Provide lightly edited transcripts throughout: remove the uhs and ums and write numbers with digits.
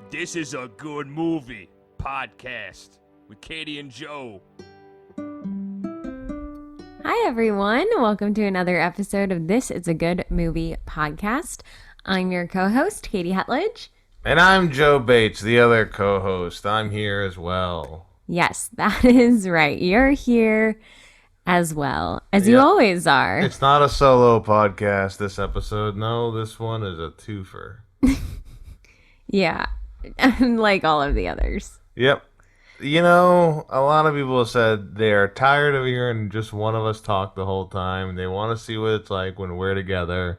This is a good movie podcast with Katie and Joe. Hi, everyone. Welcome to another episode of This Is a Good Movie podcast. I'm your co-host, Katie Hetledge. And I'm Joe Bates, the other co-host. I'm here as well. Yes, that is right. You're here as well, as you always are. It's not a solo podcast this episode. No, this one is a twofer. Yeah, like all of the others. Yep. You know, a lot of people have said they are tired of hearing just one of us talk the whole time. They want to see what it's like when we're together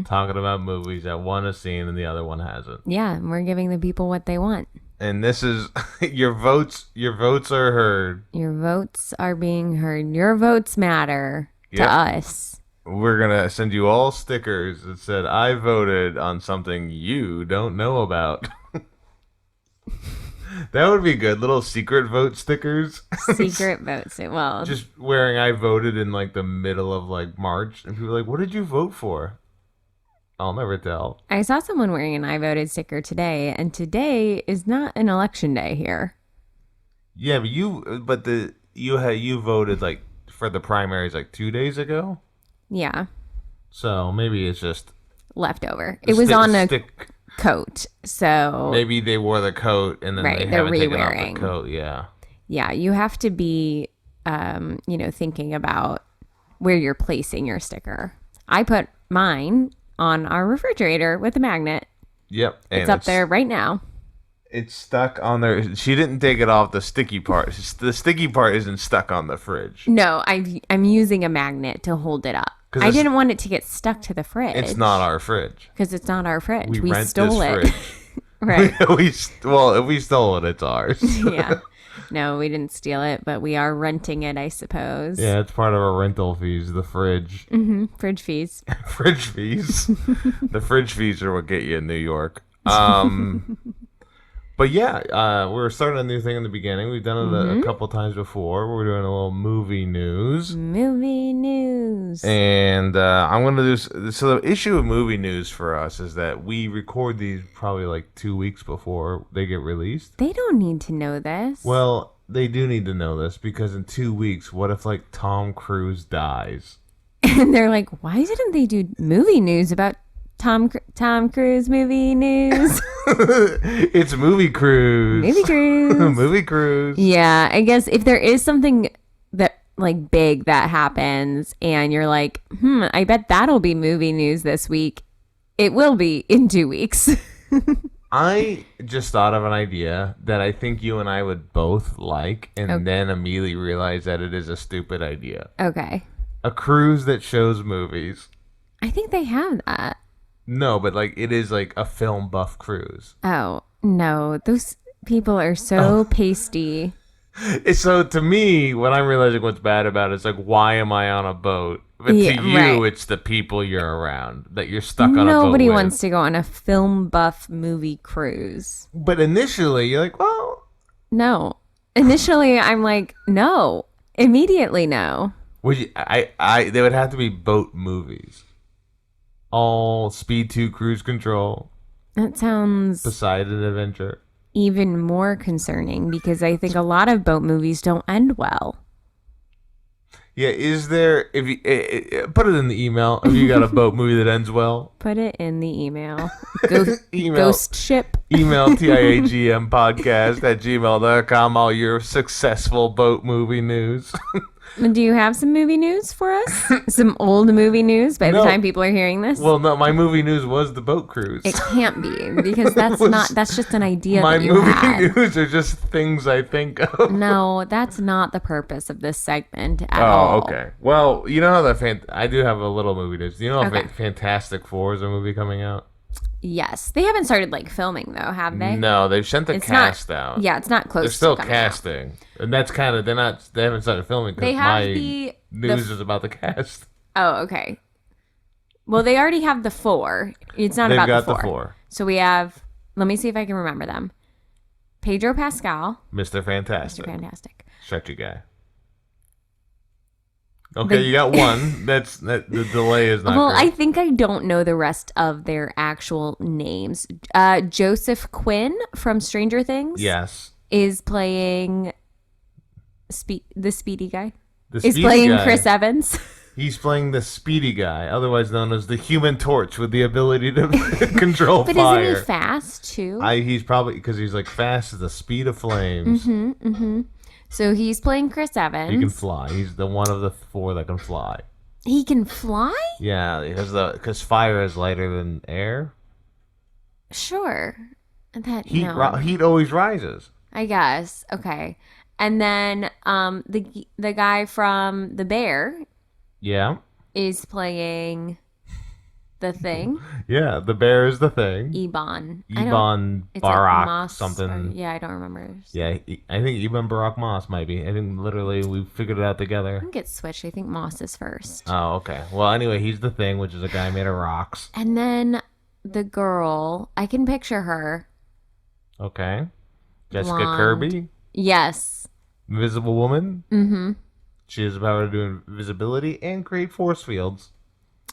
talking about movies that one has seen and the other one hasn't. Yeah, and we're giving the people what they want. And this is your votes. Your votes are heard. Your votes are being heard. Your votes matter to us. We're going to send you all stickers that said, I voted on something you don't know about. That would be good. Little secret vote stickers. Secret votes. Well, just wearing I voted in like the middle of like March. And people are like, what did you vote for? I'll never tell. I saw someone wearing an I voted sticker today, and today is not an election day here. Yeah, but you voted like for the primaries like 2 days ago. Yeah. So maybe it's just leftover. It was on a coat, so maybe they wore the coat and then they haven't taken off the coat. Yeah, you have to be thinking about where you're placing your sticker. I put mine on our refrigerator with a magnet. Yep, and it's up there right now. It's stuck on there. She didn't take it off the sticky part. The sticky part isn't stuck on the fridge. No, I'm using a magnet to hold it up. I didn't want it to get stuck to the fridge. It's not our fridge. Because it's not our fridge. We rent stole this it. Right. If we stole it, it's ours. Yeah. No, we didn't steal it, but we are renting it, I suppose. Yeah, it's part of our rental fees, the fridge. Mm-hmm. Fridge fees. Fridge fees. The fridge fees are what get you in New York. But yeah, we're starting a new thing in the beginning. We've done it a couple times before. We're doing a little movie news. Movie news. And I'm going to do... So the issue of movie news for us is that we record these probably like 2 weeks before they get released. They don't need to know this. Well, they do need to know this because in 2 weeks, what if like Tom Cruise dies? And they're like, why didn't they do movie news about Tom Cruise movie news? It's movie cruise. Movie cruise. Movie cruise. Yeah, I guess if there is something that like big that happens and you're like, I bet that'll be movie news this week. It will be in 2 weeks. I just thought of an idea that I think you and I would both like and then immediately realize that it is a stupid idea. Okay. A cruise that shows movies. I think they have that. No, but like it is like a film buff cruise. Oh, no. Those people are so pasty. So to me, when I'm realizing what's bad about it, it's like, why am I on a boat? But to you, it's the people you're around that you're stuck on a boat Nobody with. wants to go on a film buff movie cruise. But initially, you're like, well... No. Initially, I'm like, no. Immediately, no. Would you? They would have to be boat movies. All Speed 2 Cruise Control. That sounds... Poseidon Adventure. Even more concerning because I think a lot of boat movies don't end well. Yeah, is there... If you put it in the email if you got a boat movie that ends well. Put it in the email. Ghost ship. Email tiagmpodcast@gmail.com all your successful boat movie news. Do you have some movie news for us? Some old movie news by the time people are hearing this? Well, no, my movie news was the boat cruise. It can't be because that's just an idea my that you movie had. news are just things I think of. No, that's not the purpose of this segment at all. Oh, okay. Well, you know how I do have a little movie news. Do you know if Fantastic Four is a movie coming out? Yes. They haven't started filming though, have they? No, they've sent the cast out. Yeah, it's not close. They're still to casting. out. And that's kind of, they haven't started filming because my news is about the cast. Oh, okay. Well, they already have the 4. It's not about the 4. They've got the 4. So we have, let me see if I can remember them. Pedro Pascal. Mr. Fantastic. Mr. Fantastic. Stretchy guy. Okay, you got one. The delay is not Well, great. I think I don't know the rest of their actual names. Joseph Quinn from Stranger Things Yes. is playing the speedy guy. The He's speedy playing guy. Chris Evans. He's playing the speedy guy, otherwise known as the Human Torch, with the ability to control But fire. isn't he fast too? He's probably, because he's like fast as the speed of flames. So he's playing Chris Evans. He can fly. He's the one of the 4 that can fly. He can fly? Yeah, because fire is lighter than air. Sure. Heat always rises. I guess. Okay. And then the guy from The Bear Yeah. is playing the Thing. Yeah, the bear is the thing. Ebon. Ebon Barak something. Yeah, I don't remember. Yeah, I think Ebon Barak Moss might be. I think literally we figured it out together. I think it's switched. I think Moss is first. Oh, okay. Well, anyway, he's the Thing, which is a guy made of rocks. And then the girl, I can picture her. Okay. Jessica Blonde. Kirby, Yes. Invisible Woman. Mm-hmm. She has the power to do invisibility and create force fields.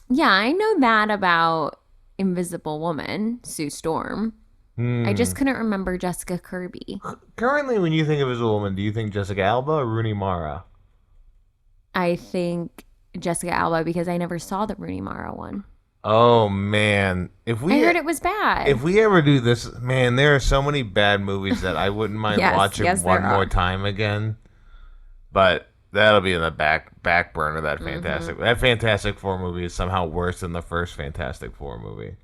Yeah, I know that about Invisible Woman, Sue Storm. I just couldn't remember Jessica Kirby. Currently, when you think of Invisible Woman, do you think Jessica Alba or Rooney Mara? I think Jessica Alba because I never saw the Rooney Mara one. Oh man, I heard it was bad. If we ever do this, man, there are so many bad movies that I wouldn't mind watching one more time again. But that'll be in the back burner. That Fantastic Four movie is somehow worse than the first Fantastic Four movie.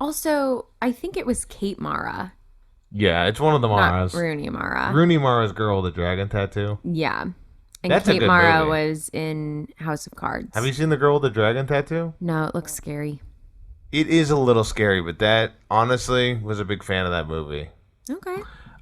Also, I think it was Kate Mara, Yeah, it's one of the Maras. not Rooney Mara. Rooney Mara's girl with the dragon tattoo. Yeah. And That's a Kate good Mara movie. was in House of Cards. Have you seen the girl with the dragon tattoo? No, it looks scary. It is a little scary, but that honestly was a big fan of that movie. Okay.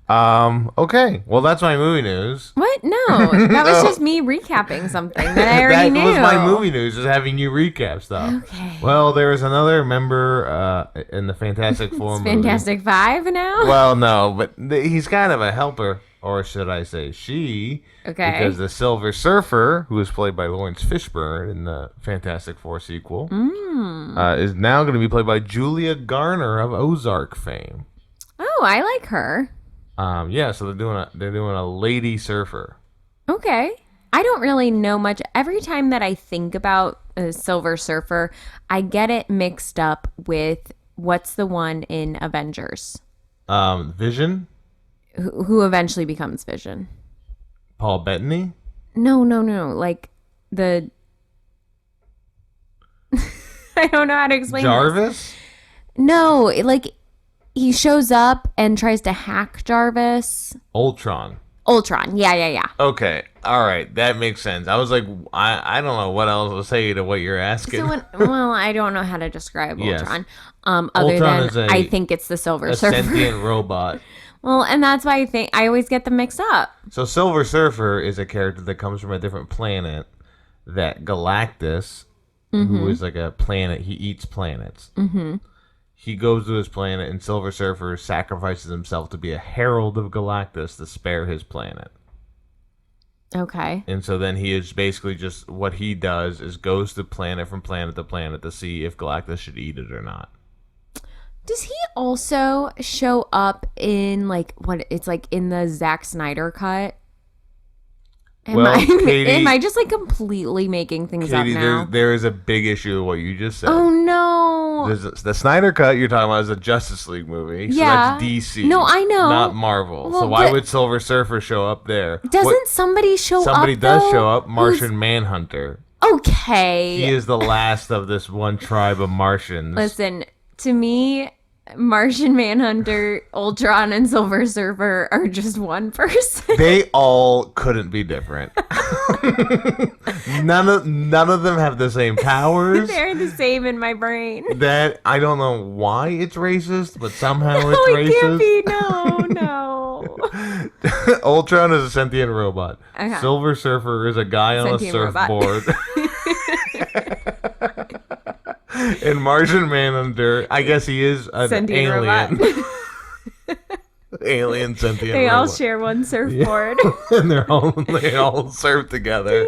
Okay. Well, that's my movie news. What? No, that was just me recapping something that I already knew. That was my movie news, is having you recap stuff. Okay. Well, there was another member in the Fantastic Four movie. Fantastic Five now? Well, no, but he's kind of a helper, or should I say she? Okay. Because the Silver Surfer, who was played by Lawrence Fishburne in the Fantastic Four sequel, is now going to be played by Julia Garner of Ozark fame. Oh, I like her. Yeah, so they're doing a lady surfer. Okay. I don't really know much. Every time that I think about a Silver Surfer, I get it mixed up with what's the one in Avengers? Vision, Who eventually becomes Vision? Paul Bettany. No. Like the... I don't know how to explain Jarvis? this. No, like he shows up and tries to hack Jarvis. Ultron. Yeah. Okay, all right, that makes sense. I was like, I don't know what else to say to what you're asking. So well, I don't know how to describe Yes. Ultron. Other Ultron than is I think it's the Silver a Surfer. sentient robot. Well, and that's why I always get them mixed up. So Silver Surfer is a character that comes from a different planet. That Galactus, who is like a planet, he eats planets. Mm-hmm. He goes to his planet, and Silver Surfer sacrifices himself to be a herald of Galactus to spare his planet. Okay. And so then he is basically just, what he does is goes to planet from planet to planet to see if Galactus should eat it or not. Does he also show up in like what it's like in the Zack Snyder cut? Am I just like completely making things up now? There is a big issue with what you just said. Oh no! The Snyder Cut you're talking about is a Justice League movie. So Yeah. that's DC. No, I know. Not Marvel. Well, so why but- would Silver Surfer show up there? Doesn't somebody show up? Somebody does though? show up. Who's- Martian Manhunter. Okay. He is the last of this one tribe of Martians. Listen, to me, Martian Manhunter, Ultron, and Silver Surfer are just one person. They all couldn't be different. none of them have the same powers. They're the same in my brain. That I don't know why it's racist, but somehow No, it's it can't racist. be. No. Ultron is a sentient robot. Okay. Silver Surfer is a guy on Sentient a robot. surfboard. And Martian Manhunter, I guess he is an Sentient alien. robot. Alien sentient They all robot. share one surfboard. And they all surf together.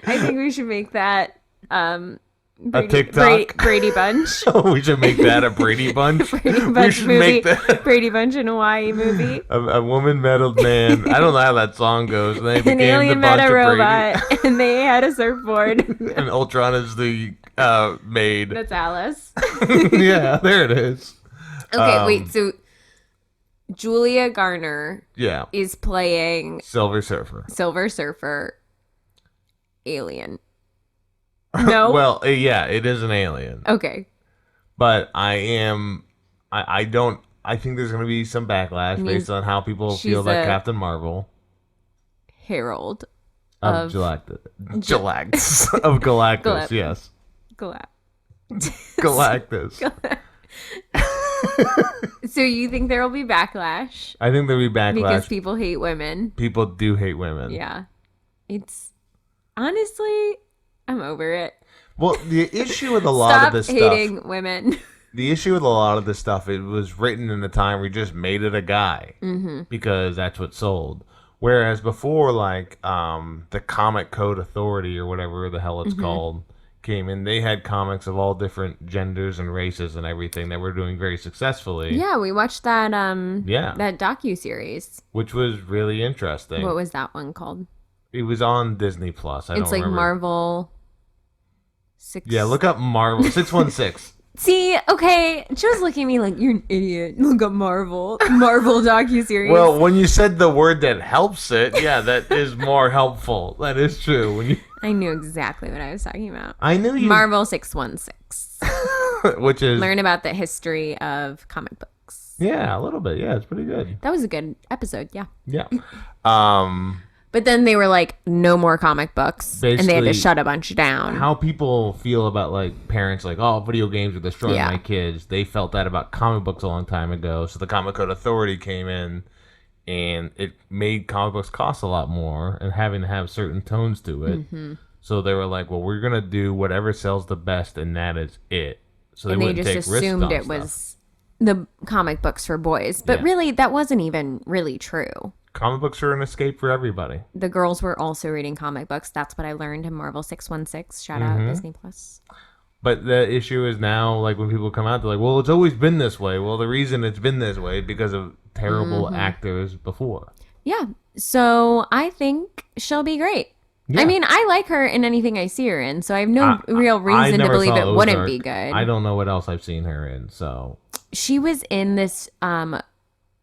I think we should make that A TikTok? Brady Bunch. We should make that a Brady Bunch. Brady We Bunch should movie. make that Brady Bunch in Hawaii movie. a woman meddled man. I don't know how that song goes. And they An became alien the bunch met a of robot, and they had a surfboard. And Ultron is the maid. That's Alice. Yeah, there it is. Okay, wait. So Julia Garner Yeah, is playing Silver Surfer. Silver Surfer alien. No. Well, yeah, it is an alien. Okay. But I think there's going to be some backlash based on how people feel about Captain Marvel. Herald Of Galactus. Of Galactus, yes. Galactus. So you think there will be backlash? I think there'll be backlash. Because people hate women. People do hate women. Yeah. It's honestly, I'm over it. Well, the issue with a lot of this stuff. Stop hating women. The issue with a lot of this stuff, it was written in a time where you just made it a guy because that's what sold. Whereas before, like the Comic Code Authority or whatever the hell it's called came in, they had comics of all different genders and races and everything that were doing very successfully. Yeah, we watched that that docu-series. Which was really interesting. What was that one called? It was on Disney Plus. It's like Marvel 6. Yeah, look up Marvel 616. See, okay, Joe's looking at me like, you're an idiot. Look up Marvel docuseries. Well, when you said the word that helps it, yeah, that is more helpful. That is true. When you, I knew exactly what I was talking about. I knew you. Marvel 616. Which is learn about the history of comic books. Yeah, a little bit. Yeah, it's pretty good. That was a good episode. Yeah. Yeah. But then they were like, no more comic books. And they had to shut a bunch down. How people feel about like parents like, oh, video games are destroying my kids. They felt that about comic books a long time ago. So the Comic Code Authority came in and it made comic books cost a lot more and having to have certain tones to it. So they were like, well, we're going to do whatever sells the best and that is it. So they wouldn't take risks on stuff. And they just assumed it was the comic books for boys. But really, that wasn't even really true. Comic books are an escape for everybody. The girls were also reading comic books. That's what I learned in Marvel 616. Shout out Disney Plus. But the issue is now, like, when people come out, they're like, well, it's always been this way. Well, the reason it's been this way is because of terrible actors before. Yeah. So I think she'll be great. Yeah. I mean, I like her in anything I see her in, so I have no real reason to believe it wouldn't be good. I don't know what else I've seen her in, so. She was in this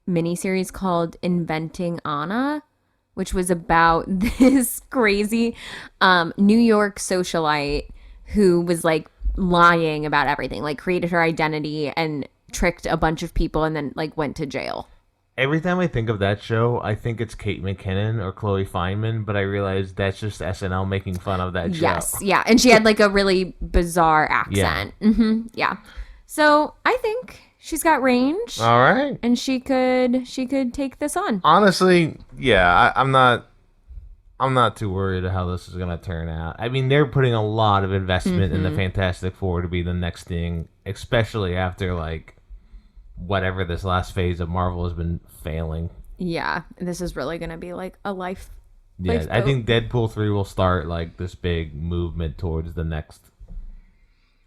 miniseries called Inventing Anna, which was about this crazy New York socialite who was like lying about everything, like created her identity and tricked a bunch of people and then like went to jail. Every time I think of that show, I think it's Kate McKinnon or Chloe Fineman, but I realize that's just SNL making fun of that show. Yes, yeah, and she had like a really bizarre accent. Yeah. So I think she's got range. All right. And she could take this on. Honestly, yeah, I'm not too worried how this is going to turn out. I mean, they're putting a lot of investment in the Fantastic Four to be the next thing, especially after like whatever this last phase of Marvel has been failing. Yeah, this is really going to be like a life. Yeah, I think Deadpool 3 will start like this big movement towards the next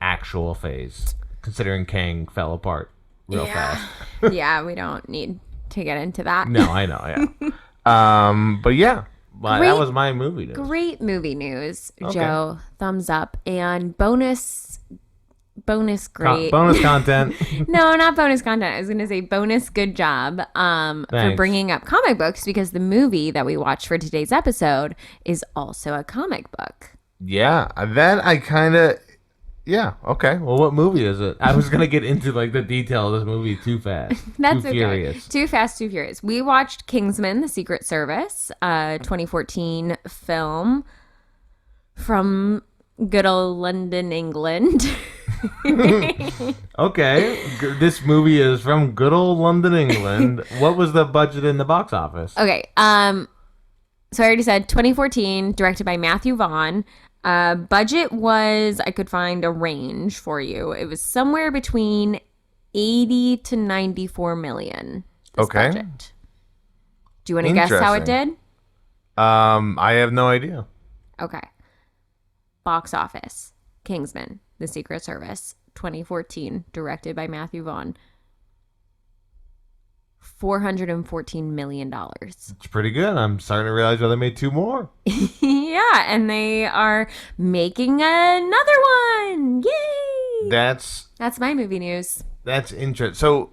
actual phase, considering Kang fell apart real fast. Yeah, we don't need to get into that. No, I know, yeah. But yeah, that was my movie news. Great movie news, okay. Joe. Thumbs up. And bonus great. Bonus content. No, not bonus content. I was going to say bonus good job for bringing up comic books, because the movie that we watched for today's episode is also a comic book. Yeah, that I kind of... Yeah, okay. Well, what movie is it? I was going to get into like the detail of this movie too fast. That's too okay. Furious. Too Fast, Too Furious. We watched Kingsman, The Secret Service, 2014 film from good old London, England. Okay. This movie is from good old London, England. What was the budget in the box office? Okay. So I already said 2014, directed by Matthew Vaughn. Budget was, I could find a range for you. It was somewhere between 80 to 94 million. This budget. Do you want to guess how it did? I have no idea. Okay. Box office. Kingsman, The Secret Service, 2014, directed by Matthew Vaughn. $414 million. It's pretty good. I'm starting to realize why they made 2 more. Yeah, and they are making another one. Yay! That's my movie news. That's interesting.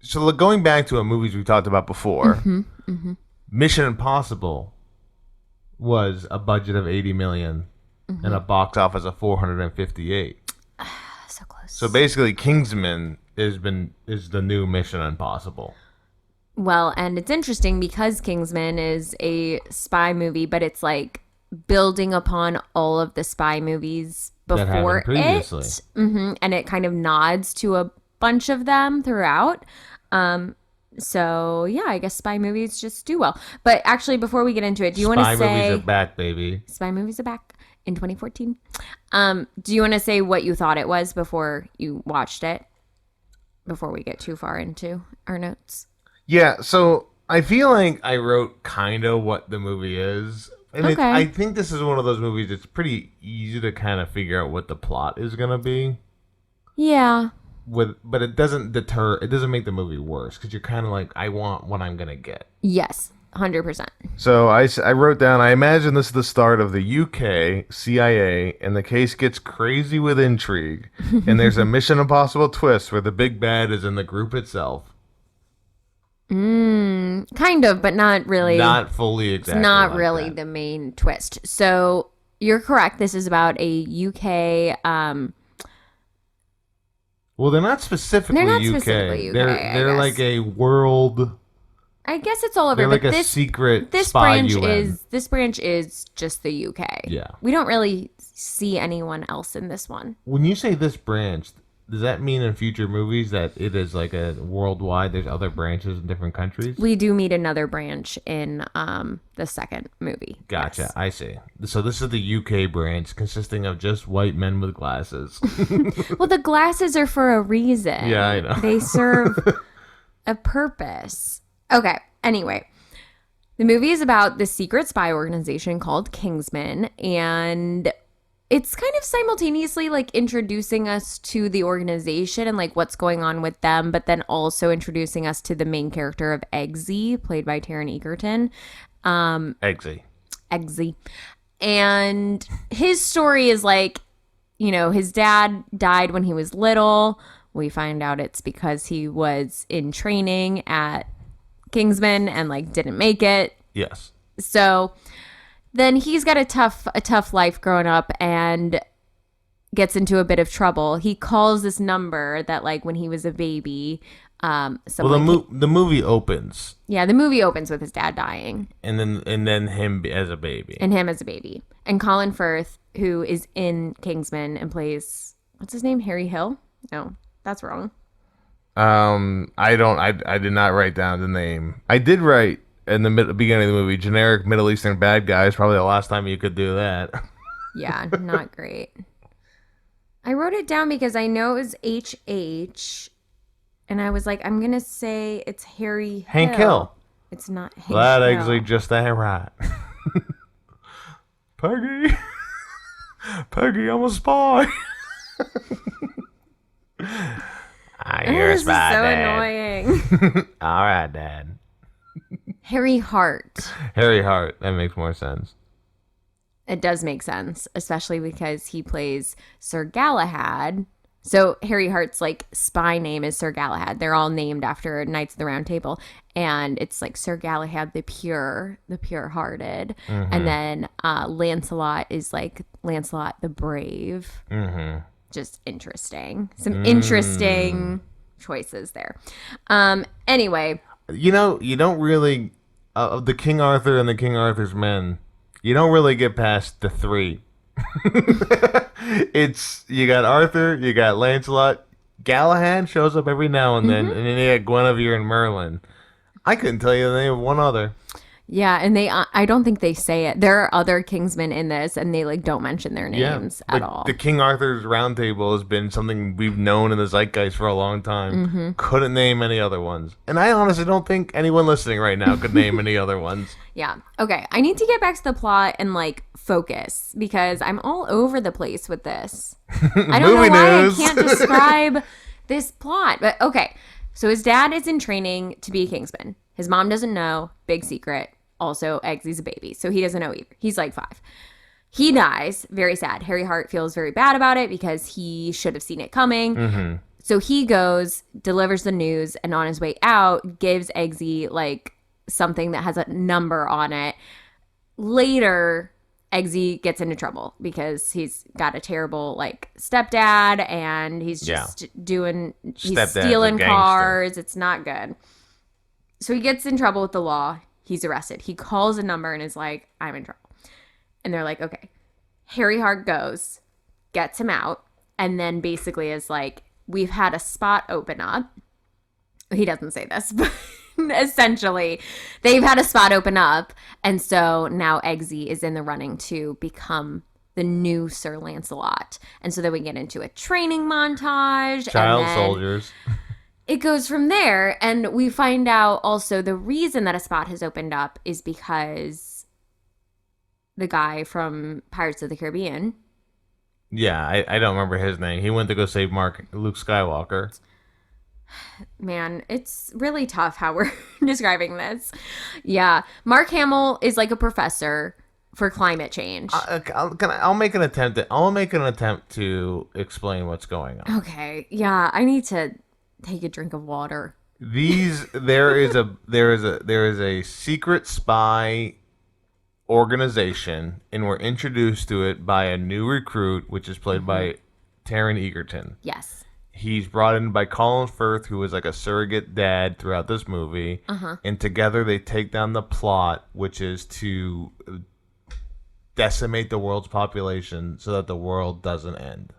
So going back to movies we talked about before, Mission Impossible was a budget of 80 million and a box office of 458. So close. So basically, Kingsman is the new Mission Impossible. Well, and it's interesting because Kingsman is a spy movie, but it's like building upon all of the spy movies before it. And it kind of nods to a bunch of them throughout. So, yeah, I guess spy movies just do well. But actually, before we get into it, do you want to say... Spy movies are back, baby. Spy movies are back in 2014. Do you want to say what you thought it was before you watched it? Before we get too far into our notes. Yeah, so I feel like I wrote kind of what the movie is. And I think this is one of those movies that's pretty easy to kind of figure out what the plot is going to be. Yeah. But it doesn't deter, it doesn't make the movie worse because you're kind of like, I want what I'm going to get. Yes, 100%. So I wrote down, I imagine this is the start of the UK CIA and the case gets crazy with intrigue. And there's a Mission Impossible twist where the big bad is in the group itself. Kind of, but not really. Not fully exactly. It's not like really that. the main twist. So you're correct. This is about a UK. Well, they're not specifically UK. They're like a world. I guess it's all over. They're like but a secret spy UN. This branch is just the UK. Yeah. We don't really see anyone else in this one. When you say this branch, does that mean in future movies that it is like a worldwide, there's other branches in different countries? We do meet another branch in the second movie. Gotcha. Yes. I see. So this is the UK branch consisting of just white men with glasses. Well, the glasses are for a reason. Yeah, I know. They serve a purpose. Okay. Anyway, the movie is about the secret spy organization called Kingsman, and it's kind of simultaneously like introducing us to the organization and like what's going on with them, but then also introducing us to the main character of Eggsy, played by Taron Egerton. Eggsy. And his story is like, you know, his dad died when he was little. We find out it's because he was in training at Kingsman and like didn't make it. Yes. So then he's got a tough life growing up and gets into a bit of trouble. He calls this number that like when he was a baby. The movie opens. Yeah, the movie opens with his dad dying. And then him as a baby. And Colin Firth, who is in Kingsman and plays, what's his name? Harry Hill? No, that's wrong. I did not write down the name. I did write in the beginning of the movie, generic Middle Eastern bad guys. Probably the last time you could do that. Yeah, not great. I wrote it down because I know it was H.H. And I was like, I'm going to say it's Harry Hank Hill. It's not Hank That Hill. actually just ain't right. Peggy, I'm a spy. You're a spy, so Dad. annoying. All right, Dad. Harry Hart. That makes more sense. It does make sense, especially because he plays Sir Galahad. So Harry Hart's like spy name is Sir Galahad. They're all named after Knights of the Round Table, and it's like Sir Galahad the pure-hearted, and then Lancelot is like Lancelot the brave. Just interesting. Some interesting choices there. Anyway, you don't really of the King Arthur and the King Arthur's men. You don't really get past the 3. It's you got Arthur, you got Lancelot, Galahad shows up every now and then, and then you got Guinevere and Merlin. I couldn't tell you the name of one other. Yeah, and I don't think they say it. There are other Kingsmen in this, and they like don't mention their names at all. The King Arthur's Round Table has been something we've known in the zeitgeist for a long time. Couldn't name any other ones. And I honestly don't think anyone listening right now could name any other ones. Yeah. Okay, I need to get back to the plot and like focus because I'm all over the place with this. I don't know why I can't describe this plot. But okay, so his dad is in training to be a Kingsman. His mom doesn't know. Big secret. Also, Eggsy's a baby, so he doesn't know either. He's like 5. He dies. Very sad. Harry Hart feels very bad about it because he should have seen it coming. So he goes, delivers the news, and on his way out, gives Eggsy like something that has a number on it. Later, Eggsy gets into trouble because he's got a terrible like stepdad, and he's just he's stealing cars. It's not good. So he gets in trouble with the law. He's arrested. He calls a number and is like, I'm in trouble. And they're like, okay. Harry Hart goes, gets him out, and then basically is like, we've had a spot open up. He doesn't say this, but essentially, they've had a spot open up. And so now Eggsy is in the running to become the new Sir Lancelot. And so then we get into a training montage. Child soldiers. It goes from there, and we find out also the reason that a spot has opened up is because the guy from Pirates of the Caribbean. Yeah, I don't remember his name. He went to go save Luke Skywalker. Man, it's really tough how we're describing this. Yeah, Mark Hamill is like a professor for climate change. I'll make an attempt. I'll make an attempt to explain what's going on. Okay, yeah, I need to take a drink of water. There is a secret spy organization, and we're introduced to it by a new recruit, which is played by Taron Egerton. Yes. He's brought in by Colin Firth, who is like a surrogate dad throughout this movie. And together they take down the plot, which is to decimate the world's population so that the world doesn't end.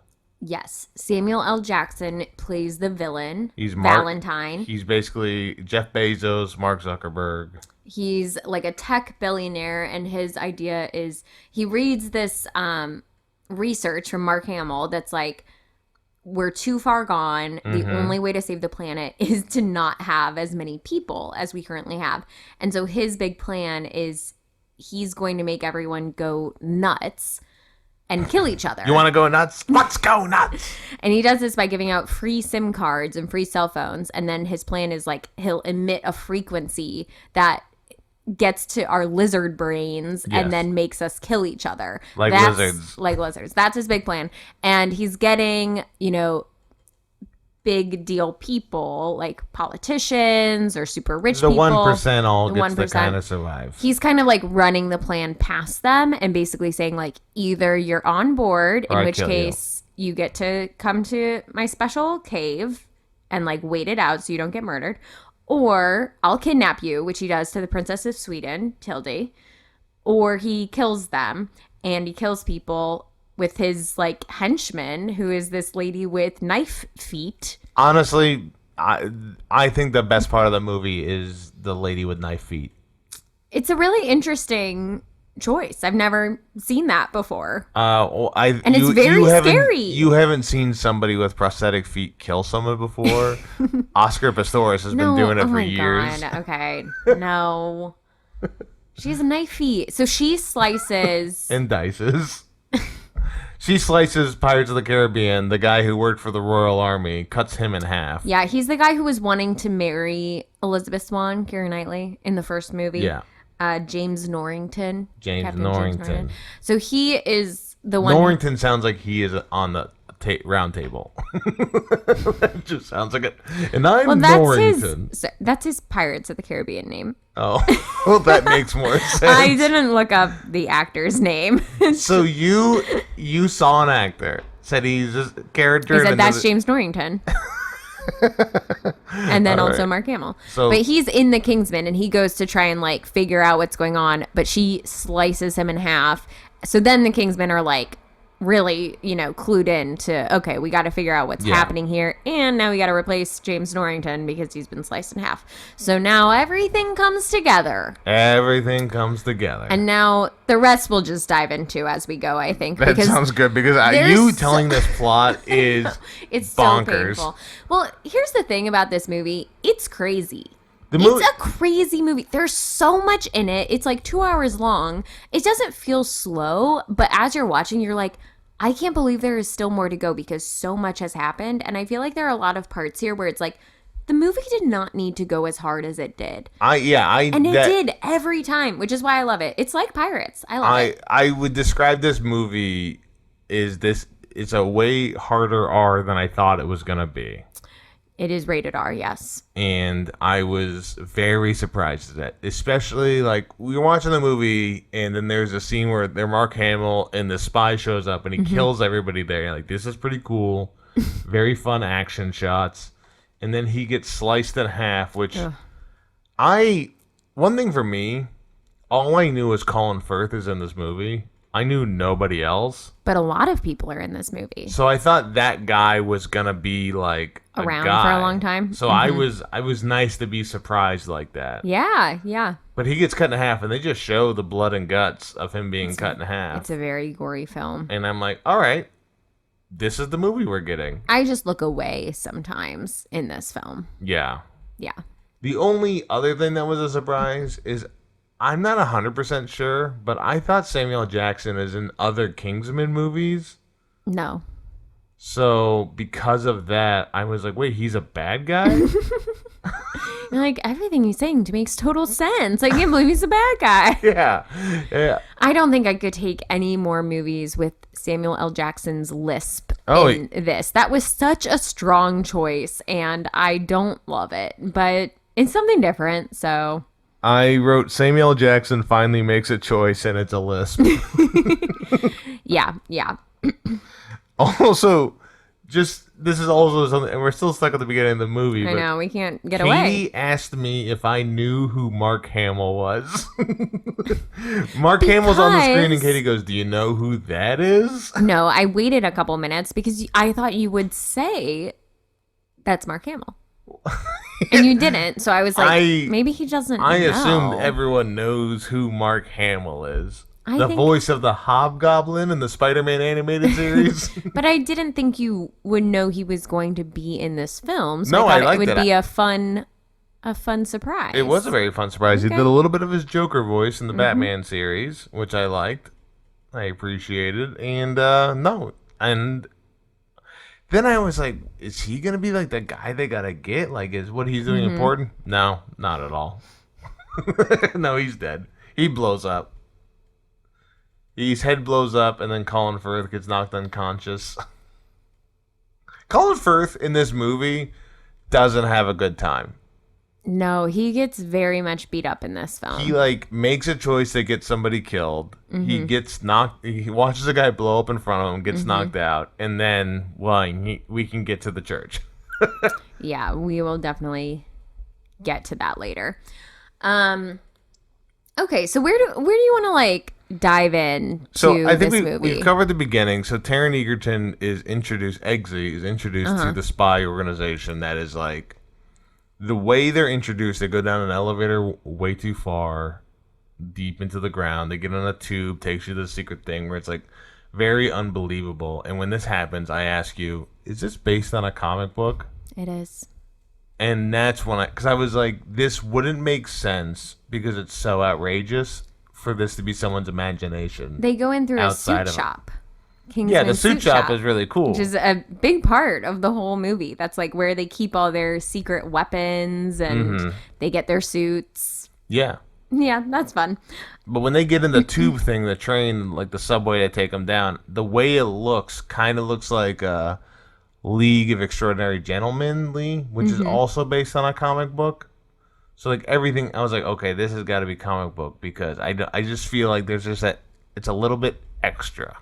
Yes. Samuel L. Jackson plays the villain, Valentine. He's basically Jeff Bezos, Mark Zuckerberg. He's like a tech billionaire, and his idea is he reads this research from Mark Hamill that's like, we're too far gone. The only way to save the planet is to not have as many people as we currently have. And so his big plan is he's going to make everyone go nuts and kill each other. You want to go nuts? Let's go nuts. And he does this by giving out free SIM cards and free cell phones. And then his plan is like he'll emit a frequency that gets to our lizard brains and then makes us kill each other. Like lizards. Like lizards. That's his big plan. And he's getting, big deal people like politicians or super rich people. The 1% all gets to kind of survive. He's kind of like running the plan past them and basically saying like, either you're on board, in which case you get to come to my special cave and like wait it out so you don't get murdered, or I'll kidnap you, which he does to the Princess of Sweden, Tilde, or he kills them, and he kills people with his like henchman, who is this lady with knife feet. Honestly, I think the best part of the movie is the lady with knife feet. It's a really interesting choice. I've never seen that before. And it's very scary. You haven't seen somebody with prosthetic feet kill someone before. Oscar Pistorius has been doing it for years. God. Okay, no. She has knife feet, so she slices and dices. She slices Pirates of the Caribbean, the guy who worked for the Royal Army, cuts him in half. Yeah, he's the guy who was wanting to marry Elizabeth Swann, Keira Knightley, in the first movie. Yeah. James Norrington. Captain Norrington. So he is the one. Norrington sounds like he is on the round table. That just sounds like it. And I'm Norrington. That's his Pirates of the Caribbean name. Oh, well, that makes more sense. I didn't look up the actor's name. So you saw an actor, said he's a character. He said that's James Norrington. And then also Mark Hamill. But he's in the Kingsman, and he goes to try and like figure out what's going on, but she slices him in half. So then the Kingsmen are like, really, clued in to, okay, we got to figure out what's happening here. And now we got to replace James Norrington because he's been sliced in half. So now everything comes together. Everything comes together. And now the rest we'll just dive into as we go, I think. That sounds good because you telling this plot is it's bonkers. So painful. Well, here's the thing about this movie. It's crazy. It's a crazy movie. There's so much in it. It's like 2 hours long. It doesn't feel slow, but as you're watching, you're like, I can't believe there is still more to go because so much has happened. And I feel like there are a lot of parts here where it's like, the movie did not need to go as hard as it did. It did every time, which is why I love it. It's like Pirates. I love it. I would describe this movie it's a way harder R than I thought it was going to be. It is rated R, yes. And I was very surprised at that. Especially, like, we were watching the movie, and then there's a scene where Mark Hamill and the spy shows up, and he kills everybody there. Like, this is pretty cool. Very fun action shots. And then he gets sliced in half, which one thing for me, all I knew was Colin Firth is in this movie. I knew nobody else. But a lot of people are in this movie. So I thought that guy was gonna be like around for a long time. So I was nice to be surprised like that. Yeah. But he gets cut in half, and they just show the blood and guts of him being cut in half. It's a very gory film. And I'm like, all right, this is the movie we're getting. I just look away sometimes in this film. Yeah. Yeah. The only other thing that was a surprise is I'm not 100% sure, but I thought Samuel Jackson is in other Kingsman movies. No. So because of that, I was like, wait, he's a bad guy? Like, everything he's saying makes total sense. I can't believe he's a bad guy. Yeah. I don't think I could take any more movies with Samuel L. Jackson's lisp in this. That was such a strong choice, and I don't love it. But it's something different, so... I wrote Samuel Jackson finally makes a choice, and it's a lisp. Yeah. Also, this is also something, and we're still stuck at the beginning of the movie. I know, we can't get Katie away. Katie asked me if I knew who Mark Hamill was. Mark Hamill's on the screen, and Katie goes, do you know who that is? No, I waited a couple minutes because I thought you would say that's Mark Hamill. And you didn't, so I was like, maybe he doesn't know. I assumed everyone knows who Mark Hamill is. The voice of the Hobgoblin in the Spider-Man animated series. But I didn't think you would know he was going to be in this film. So no, I thought liked it would be a fun surprise. It was a very fun surprise. Okay. He did a little bit of his Joker voice in the Batman series, which I liked. I appreciated. And then I was like, is he going to be like the guy they got to get? Like, is what he's doing important? No, not at all. No, he's dead. He blows up. His head blows up, and then Colin Firth gets knocked unconscious. Colin Firth in this movie doesn't have a good time. No, he gets very much beat up in this film. He makes a choice to get somebody killed. He gets knocked. He watches a guy blow up in front of him, gets knocked out, and then we can get to the church. Yeah, we will definitely get to that later. Okay, so where do you want to dive in to I think this movie? We've covered the beginning. So Taron Egerton is introduced. Eggsy is introduced to the spy organization that is like. The way they're introduced, they go down an elevator way too far, deep into the ground. They get on a tube, takes you to the secret thing where it's like very unbelievable. And when this happens, I ask you, is this based on a comic book? It is. And that's when because I was like, this wouldn't make sense because it's so outrageous for this to be someone's imagination. They go in through a suit shop. Kingsman the suit shop is really cool. Which is a big part of the whole movie. That's where they keep all their secret weapons and they get their suits. Yeah. Yeah, that's fun. But when they get in the tube thing, the train, like the subway to take them down, the way it looks kind of looks like a League of Extraordinary Gentlemen, which is also based on a comic book. So everything, I was like, okay, this has got to be comic book because I just feel like there's just it's a little bit extra.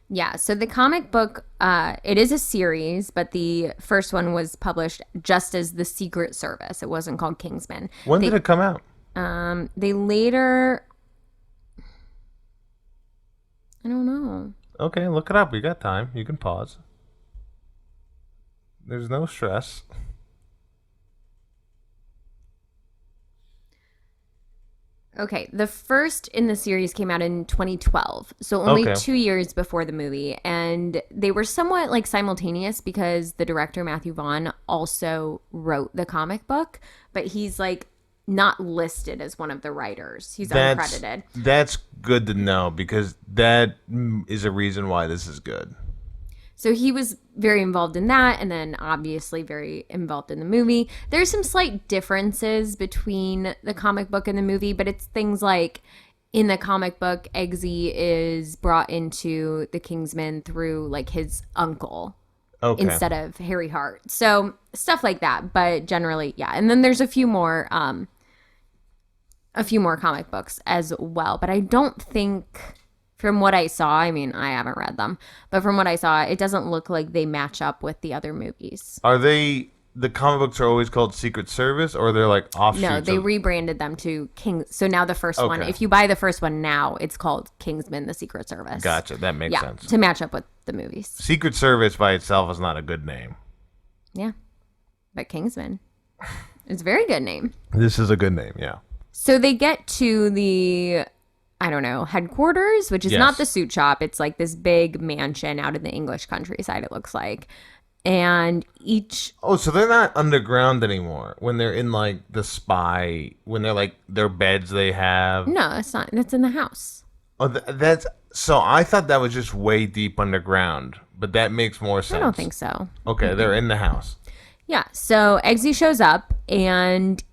Yeah, so the comic book, it is a series, but the first one was published just as The Secret Service. It wasn't called Kingsman. When did it come out? They later... I don't know. Okay, look it up. We got time. You can pause. There's no stress. Okay, the first in the series came out in 2012, so only 2 years before the movie, and they were somewhat like simultaneous because the director Matthew Vaughn also wrote the comic book, but he's like not listed as one of the writers. He's uncredited. That's good to know because that is a reason why this is good. So he was very involved in that, and then obviously very involved in the movie. There's some slight differences between the comic book and the movie, but it's things like in the comic book, Eggsy is brought into the Kingsman through like his uncle instead of Harry Hart. So stuff like that, but generally, yeah. And then there's a few more comic books as well, but I don't think... From what I saw, I mean, I haven't read them, but from what I saw, it doesn't look like they match up with the other movies. Are they, the comic books are always called Secret Service, or they're like offshoots? No, they rebranded them to King. So now the first one, if you buy the first one now, it's called Kingsman, the Secret Service. Gotcha, that makes sense. To match up with the movies. Secret Service by itself is not a good name. Yeah, but Kingsman, it's a very good name. This is a good name, yeah. So they get to the... I don't know, headquarters, which is not the suit shop. It's like this big mansion out in the English countryside, it looks like. And each... Oh, so they're not underground anymore when they're in like the spy, when they're like their beds they have. No, it's not. That's in the house. Oh, that's... So I thought that was just way deep underground, but that makes more sense. I don't think so. Okay, they're in the house. Yeah, so Eggsy shows up and...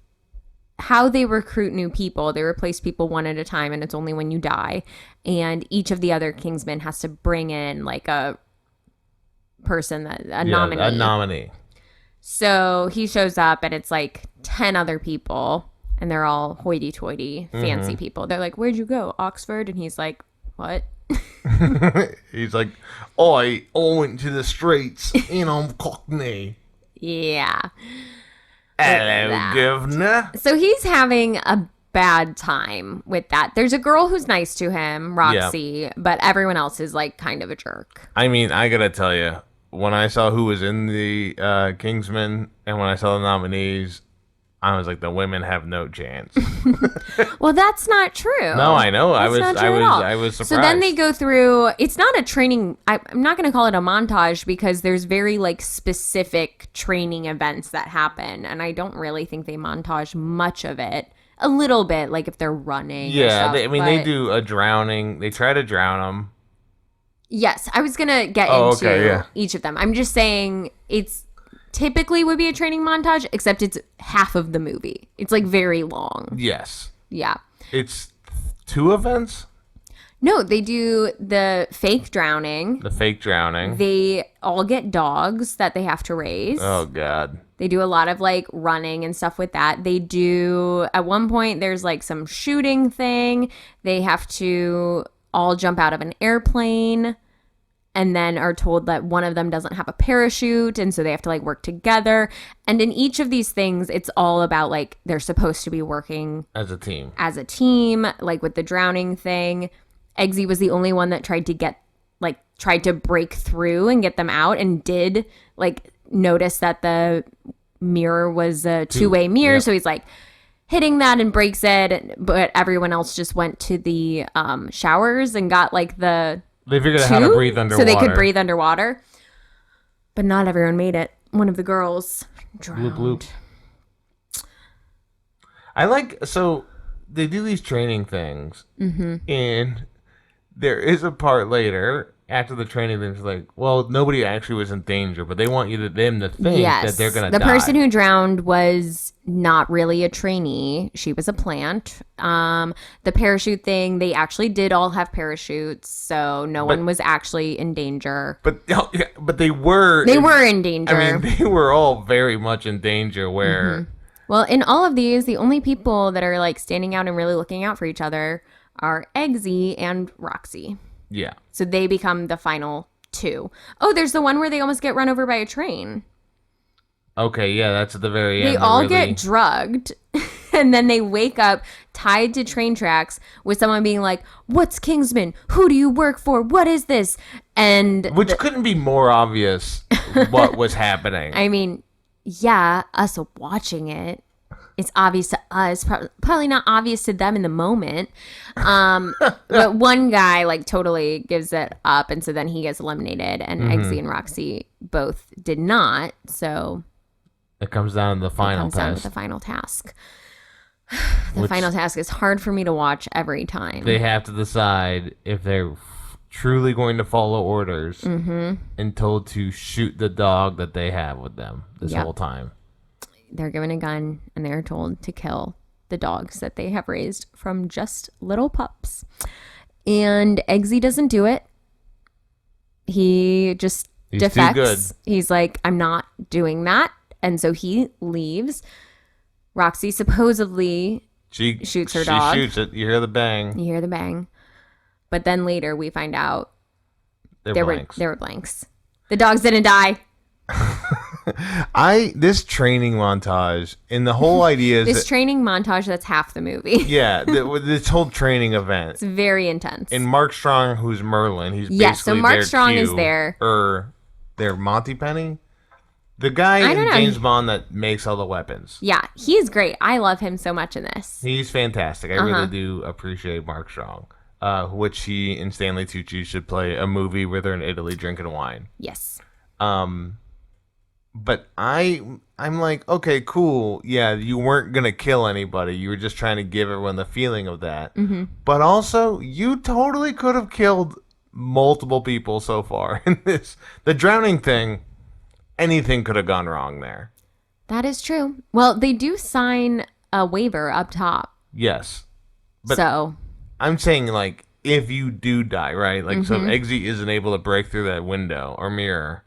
How they recruit new people, they replace people one at a time, and it's only when you die. And each of the other Kingsmen has to bring in like a person, nominee. A nominee. So he shows up, and it's like 10 other people, and they're all hoity-toity, fancy people. They're like, "Where'd you go, Oxford?" And he's like, "What?" He's like, I went to the streets, and I'm Cockney. Yeah. Hello, governor. So he's having a bad time with that. There's a girl who's nice to him, Roxy, but everyone else is like kind of a jerk. I mean, I gotta tell you, when I saw who was in the Kingsman and when I saw the nominees, I was like, the women have no chance. Well, that's not true. No, I know. I was surprised. So then they go through, it's not a training, I'm not going to call it a montage because there's very like specific training events that happen. And I don't really think they montage much of it. A little bit, like if they're running. Yeah, they do a drowning. They try to drown them. Yes, I was going to get into each of them. I'm just saying it's typically would be a training montage, except it's half of the movie. It's like very long. Yes. Yeah. It's 2 events? No, they do the fake drowning. The fake drowning. They all get dogs that they have to raise. Oh, God. They do a lot of like running and stuff with that. They do, at one point, there's like some shooting thing. They have to all jump out of an airplane. And then are told that one of them doesn't have a parachute, and so they have to like work together. And in each of these things, it's all about like they're supposed to be working as a team. Like with the drowning thing, Eggsy was the only one that tried to break through and get them out, and did like notice that the mirror was a two-way mirror, so he's like hitting that and breaks it. But everyone else just went to the showers and got like the... They figured out how to breathe underwater. So they could breathe underwater. But not everyone made it. One of the girls drowned. Bloop, bloop. So they do these training things. Mm-hmm. And there is a part later, after the training thing, it's like, well, nobody actually was in danger, but they want them to think that they're going to die. The person who drowned was not really a trainee. She was a plant. The parachute thing, they actually did all have parachutes, so no one was actually in danger. But they were... They were in danger. I mean, they were all very much in danger where... Mm-hmm. Well, in all of these, the only people that are like standing out and really looking out for each other are Eggsy and Roxy. Yeah. So they become the final 2. Oh, there's the one where they almost get run over by a train. Okay, yeah, that's at the very end. They all get drugged And then they wake up tied to train tracks with someone being like, "What's Kingsman? Who do you work for? What is this?" And which couldn't be more obvious what was happening. I mean, yeah, us watching it, it's obvious to us, probably not obvious to them in the moment. But one guy like totally gives it up, and so then he gets eliminated, and Eggsy and Roxy both did not. So it comes down to the final task. Down to the final task. The final task is hard for me to watch every time. They have to decide if they're truly going to follow orders and told to shoot the dog that they have with them this whole time. They're given a gun and they're told to kill the dogs that they have raised from just little pups. And Eggsy doesn't do it. He just defects. Too good. He's like, I'm not doing that. And so he leaves. Roxy supposedly shoots her dog. She shoots it. You hear the bang. But then later we find out there were blanks. The dogs didn't die. This training montage and the whole idea is this training montage that's half the movie. Yeah, this whole training event. It's very intense. And Mark Strong, who's Merlin, he's basically so Mark Strong is there. Or their Monty Penny, the guy in James Bond that makes all the weapons. Yeah, he's great. I love him so much in this. He's fantastic. I really do appreciate Mark Strong. Which he and Stanley Tucci should play a movie where they're in Italy drinking wine. Yes. But I'm like, okay, cool. Yeah, you weren't going to kill anybody. You were just trying to give everyone the feeling of that. Mm-hmm. But also, you totally could have killed multiple people so far in this. The drowning thing, anything could have gone wrong there. That is true. Well, they do sign a waiver up top. Yes. But so I'm saying, like, if you do die, right? Like, so if Eggsy isn't able to break through that window or mirror,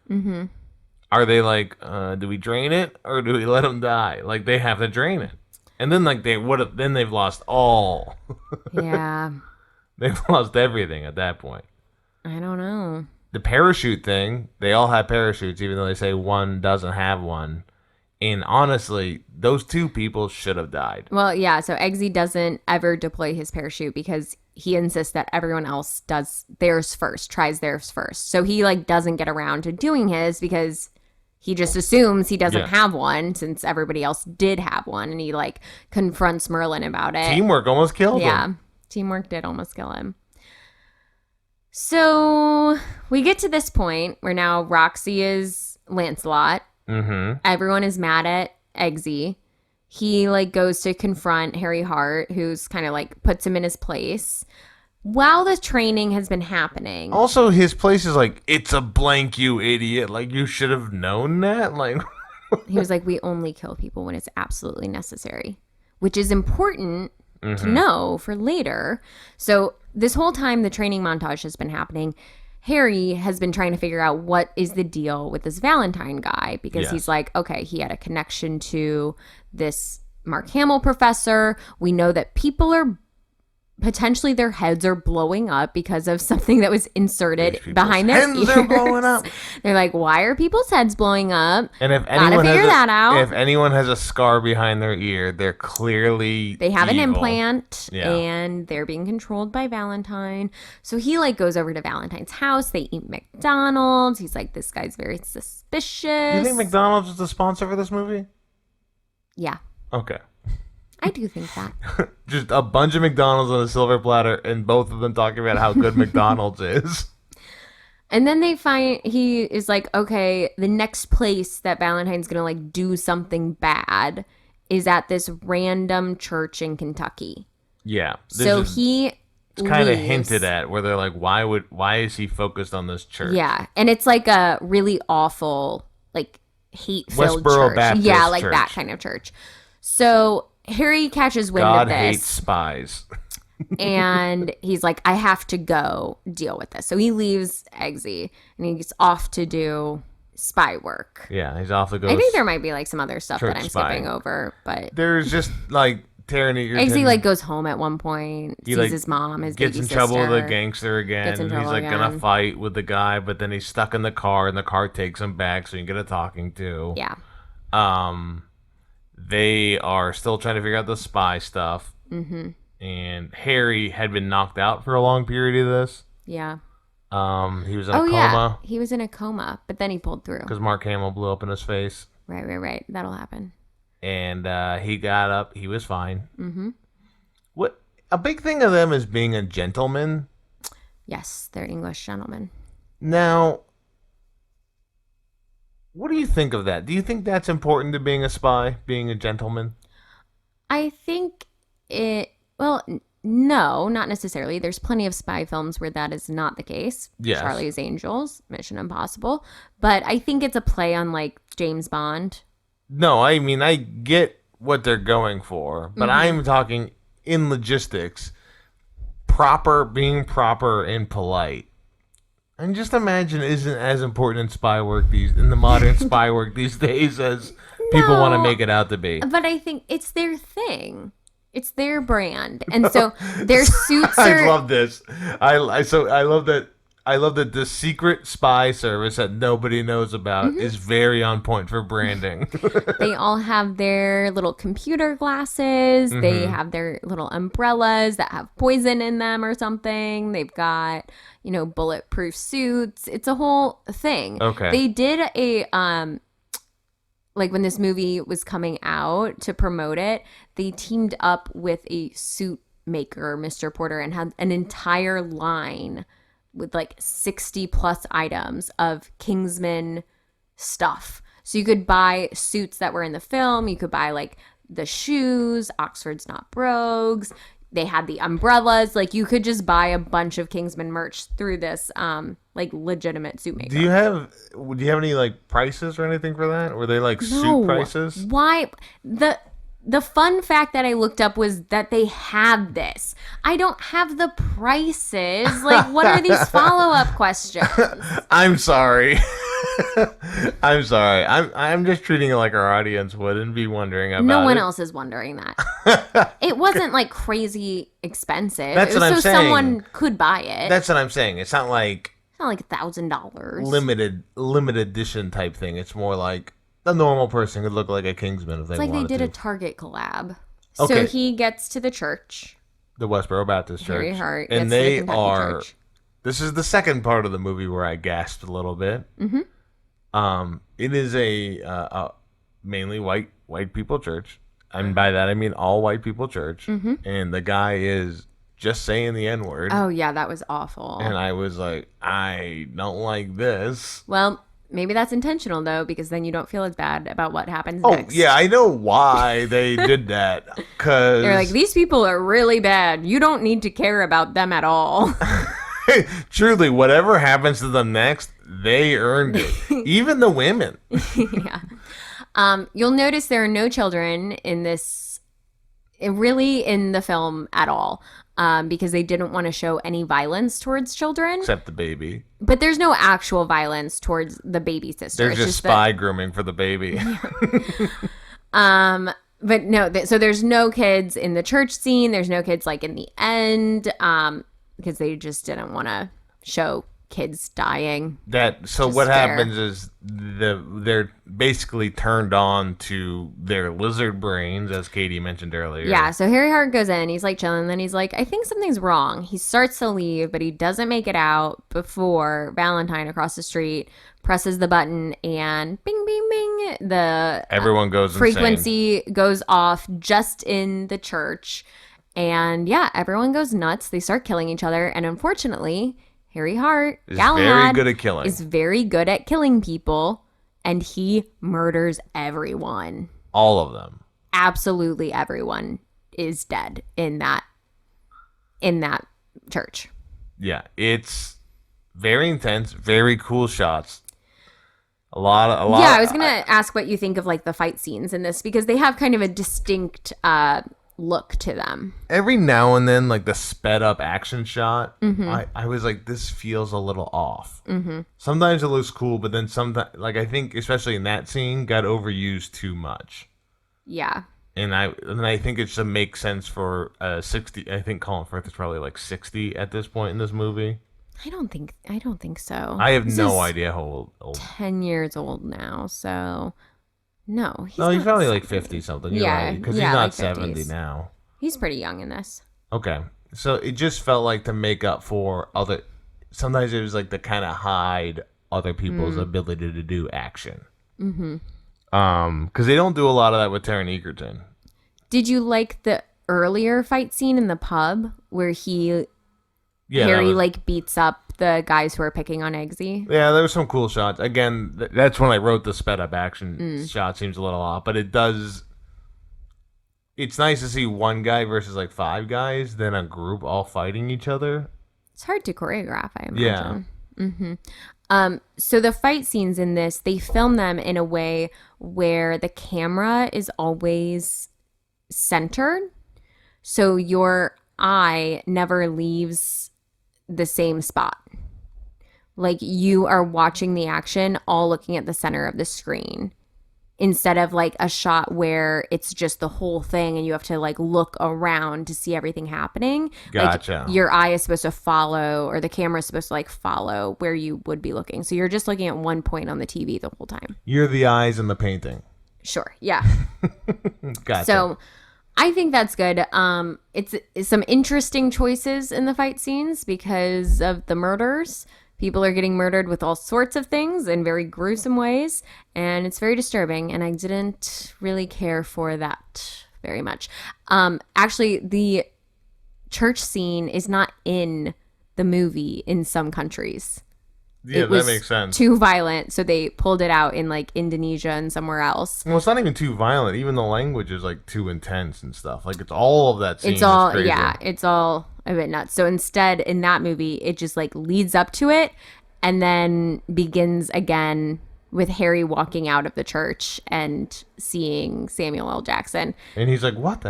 are they like, do we drain it or do we let him die? Like, they have to drain it. And then, like, then they've lost all. Yeah. They've lost everything at that point. I don't know. The parachute thing, they all have parachutes, even though they say one doesn't have one. And honestly, those two people should have died. Well, yeah, so Eggsy doesn't ever deploy his parachute because he insists that everyone else does theirs first, tries theirs first. So he, like, doesn't get around to doing his because he just assumes he doesn't have one since everybody else did have one. And he, like, confronts Merlin about it. Teamwork almost killed him. Yeah, teamwork did almost kill him. So we get to this point where now Roxy is Lancelot. Mm-hmm. Everyone is mad at Eggsy. He, like, goes to confront Harry Hart, who's kind of, like, puts him in his place while the training has been happening. Also, his place is like, it's a blank, you idiot. Like, you should have known that. Like, he was like, we only kill people when it's absolutely necessary, which is important to know for later. So this whole time the training montage has been happening, Harry has been trying to figure out what is the deal with this Valentine guy because he's like, okay, he had a connection to this Mark Hamill professor. We know that people are potentially their heads are blowing up because of something that was inserted behind their ears. Are blowing up. They're like, why are people's heads blowing up? And if anyone has a scar behind their ear, they're clearly they have evil. An implant and they're being controlled by Valentine. So he, like, goes over to Valentine's house. They eat McDonald's. He's like, this guy's very suspicious. Do you think McDonald's is the sponsor for this movie? Yeah. Okay. I do think that. Just a bunch of McDonald's on a silver platter and both of them talking about how good McDonald's is. And then they find he is like, okay, the next place that Valentine's going to, like, do something bad is at this random church in Kentucky. Yeah. So he it's kind of hinted at where they're like, why is he focused on this church? Yeah. And it's like a really awful, like, hate-filled Westboro church. Baptist yeah, like church. That kind of church. So Harry catches wind God of this. God hates spies. And he's like, I have to go deal with this. So he leaves Eggsy and he's off to do spy work. Yeah, he's off to go. I think there might be, like, some other stuff that I'm skipping over, but there's just, like, Taron Egerton. Eggsy, like, goes home at one point, sees, like, his mom, his baby sister. Gets in trouble with a gangster again. And he's, like, gonna fight with the guy, but then he's stuck in the car and the car takes him back so he can get a talking to. Yeah. They are still trying to figure out the spy stuff. Mm-hmm. And Harry had been knocked out for a long period of this. Yeah. He was in a coma. He was in a coma, but then he pulled through. Because Mark Hamill blew up in his face. Right. That'll happen. And he got up. He was fine. Mm-hmm. What a big thing of them is being a gentleman. Yes, they're English gentlemen. Now, what do you think of that? Do you think that's important to being a spy, being a gentleman? I think well, no, not necessarily. There's plenty of spy films where that is not the case. Yes. Charlie's Angels, Mission Impossible. But I think it's a play on, like, James Bond. No, I mean, I get what they're going for, but I'm talking in logistics. Being proper and polite. And just imagine it isn't as important in spy work in the modern spy work these days as people want to make it out to be. But I think it's their thing. It's their brand. And so their suits are... I love this. I love that the secret spy service that nobody knows about is very on point for branding. They all have their little computer glasses. They have their little umbrellas that have poison in them or something. They've got, bulletproof suits. It's a whole thing. Okay. They did a like when this movie was coming out to promote it, they teamed up with a suit maker, Mr. Porter, and had an entire line with like 60 plus items of Kingsman stuff. So you could buy suits that were in the film. You could buy like the shoes, Oxford's Not Brogues. They had the umbrellas. Like you could just buy a bunch of Kingsman merch through this like legitimate suit maker. Do you have any like prices or anything for that? Were they like suit prices? Why? The fun fact that I looked up was that they had this. I don't have the prices. Like, what are these follow-up questions? I'm sorry. I'm sorry. I'm just treating it like our audience would and be wondering about it. No one else is wondering that. It wasn't like crazy expensive. That's what I'm saying. So someone could buy it. That's what I'm saying. It's not like $1,000. Limited edition type thing. It's more like a normal person could look like a Kingsman if they wanted to. It's like they did a Target collab. Okay. So he gets to the church. The Westboro Baptist Church. Harry Hart and gets they to the Kentucky are... Church. This is the second part of the movie where I gasped a little bit. Mm-hmm. It is a mainly white people church. And by that I mean all white people church. Mm-hmm. And the guy is just saying the N-word. Oh, yeah, that was awful. And I was like, I don't like this. Well... Maybe that's intentional, though, because then you don't feel as bad about what happens Oh, next. yeah, I know why they did that. Cause they're like, these people are really bad. You don't need to care about them at all. Truly, whatever happens to them next, they earned it. Even the women. Yeah. You'll notice there are no children in this, really in the film at all. Because they didn't want to show any violence towards children. Except the baby. But there's no actual violence towards the baby sister. There's just spy grooming for the baby. But no, so there's no kids in the church scene. There's no kids like in the end because they just didn't want to show kids dying. So what happens is they're basically turned on to their lizard brains, as Katie mentioned earlier. Yeah, so Harry Hart goes in, he's like chilling, and then he's like, I think something's wrong. He starts to leave, but he doesn't make it out before Valentine across the street presses the button and bing, bing, bing, everyone goes frequency insane. Goes off just in the church. And yeah, everyone goes nuts. They start killing each other, and unfortunately... Harry Hart, Galahad, is very good at killing people, and he murders everyone. All of them. Absolutely everyone is dead in that church. Yeah, it's very intense, very cool shots. A lot. Yeah, I was gonna ask what you think of like the fight scenes in this because they have kind of a distinct look to them. Every now and then, like the sped up action shot, I was like, this feels a little off. Mm-hmm. Sometimes it looks cool, but then sometimes, like I think, especially in that scene, got overused too much. Yeah. And I think it should make sense for 60. I think Colin Firth is probably like 60 at this point in this movie. I don't think so. I have no idea how old. 10 years old now, so No, he's not probably like 50 something. You're right, because he's not like 70 50s. now. He's pretty young in this. Okay, so it just felt like to make up for other. Sometimes it was like to kind of hide other people's ability to do action. Because they don't do a lot of that with Taron Egerton. Did you like the earlier fight scene in the pub where Harry like beats up the guys who are picking on Eggsy? Yeah, there were some cool shots. Again, that's when I wrote the sped up action shot. Seems a little off, but it does. It's nice to see one guy versus like 5 guys, then a group all fighting each other. It's hard to choreograph, I imagine. Yeah. So the fight scenes in this, they film them in a way where the camera is always centered. So your eye never leaves the same spot. Like you are watching the action all looking at the center of the screen instead of like a shot where it's just the whole thing and you have to like look around to see everything happening. Gotcha. Like your eye is supposed to follow, or the camera is supposed to like follow where you would be looking. So you're just looking at one point on the TV the whole time. You're the eyes in the painting. Sure. Yeah. Gotcha. So I think that's good. It's some interesting choices in the fight scenes because of the murders. People are getting murdered with all sorts of things in very gruesome ways, and it's very disturbing, and I didn't really care for that very much. Actually, the church scene is not in the movie in some countries. Yeah, that makes sense. Too violent, so they pulled it out in like Indonesia and somewhere else. Well, it's not even too violent. Even the language is like too intense and stuff. Like it's all of that scene. It's all, is crazy. yeah, it's all a bit nuts. So instead, in that movie, it just like leads up to it and then begins again with Harry walking out of the church and seeing Samuel L. Jackson. And he's like, what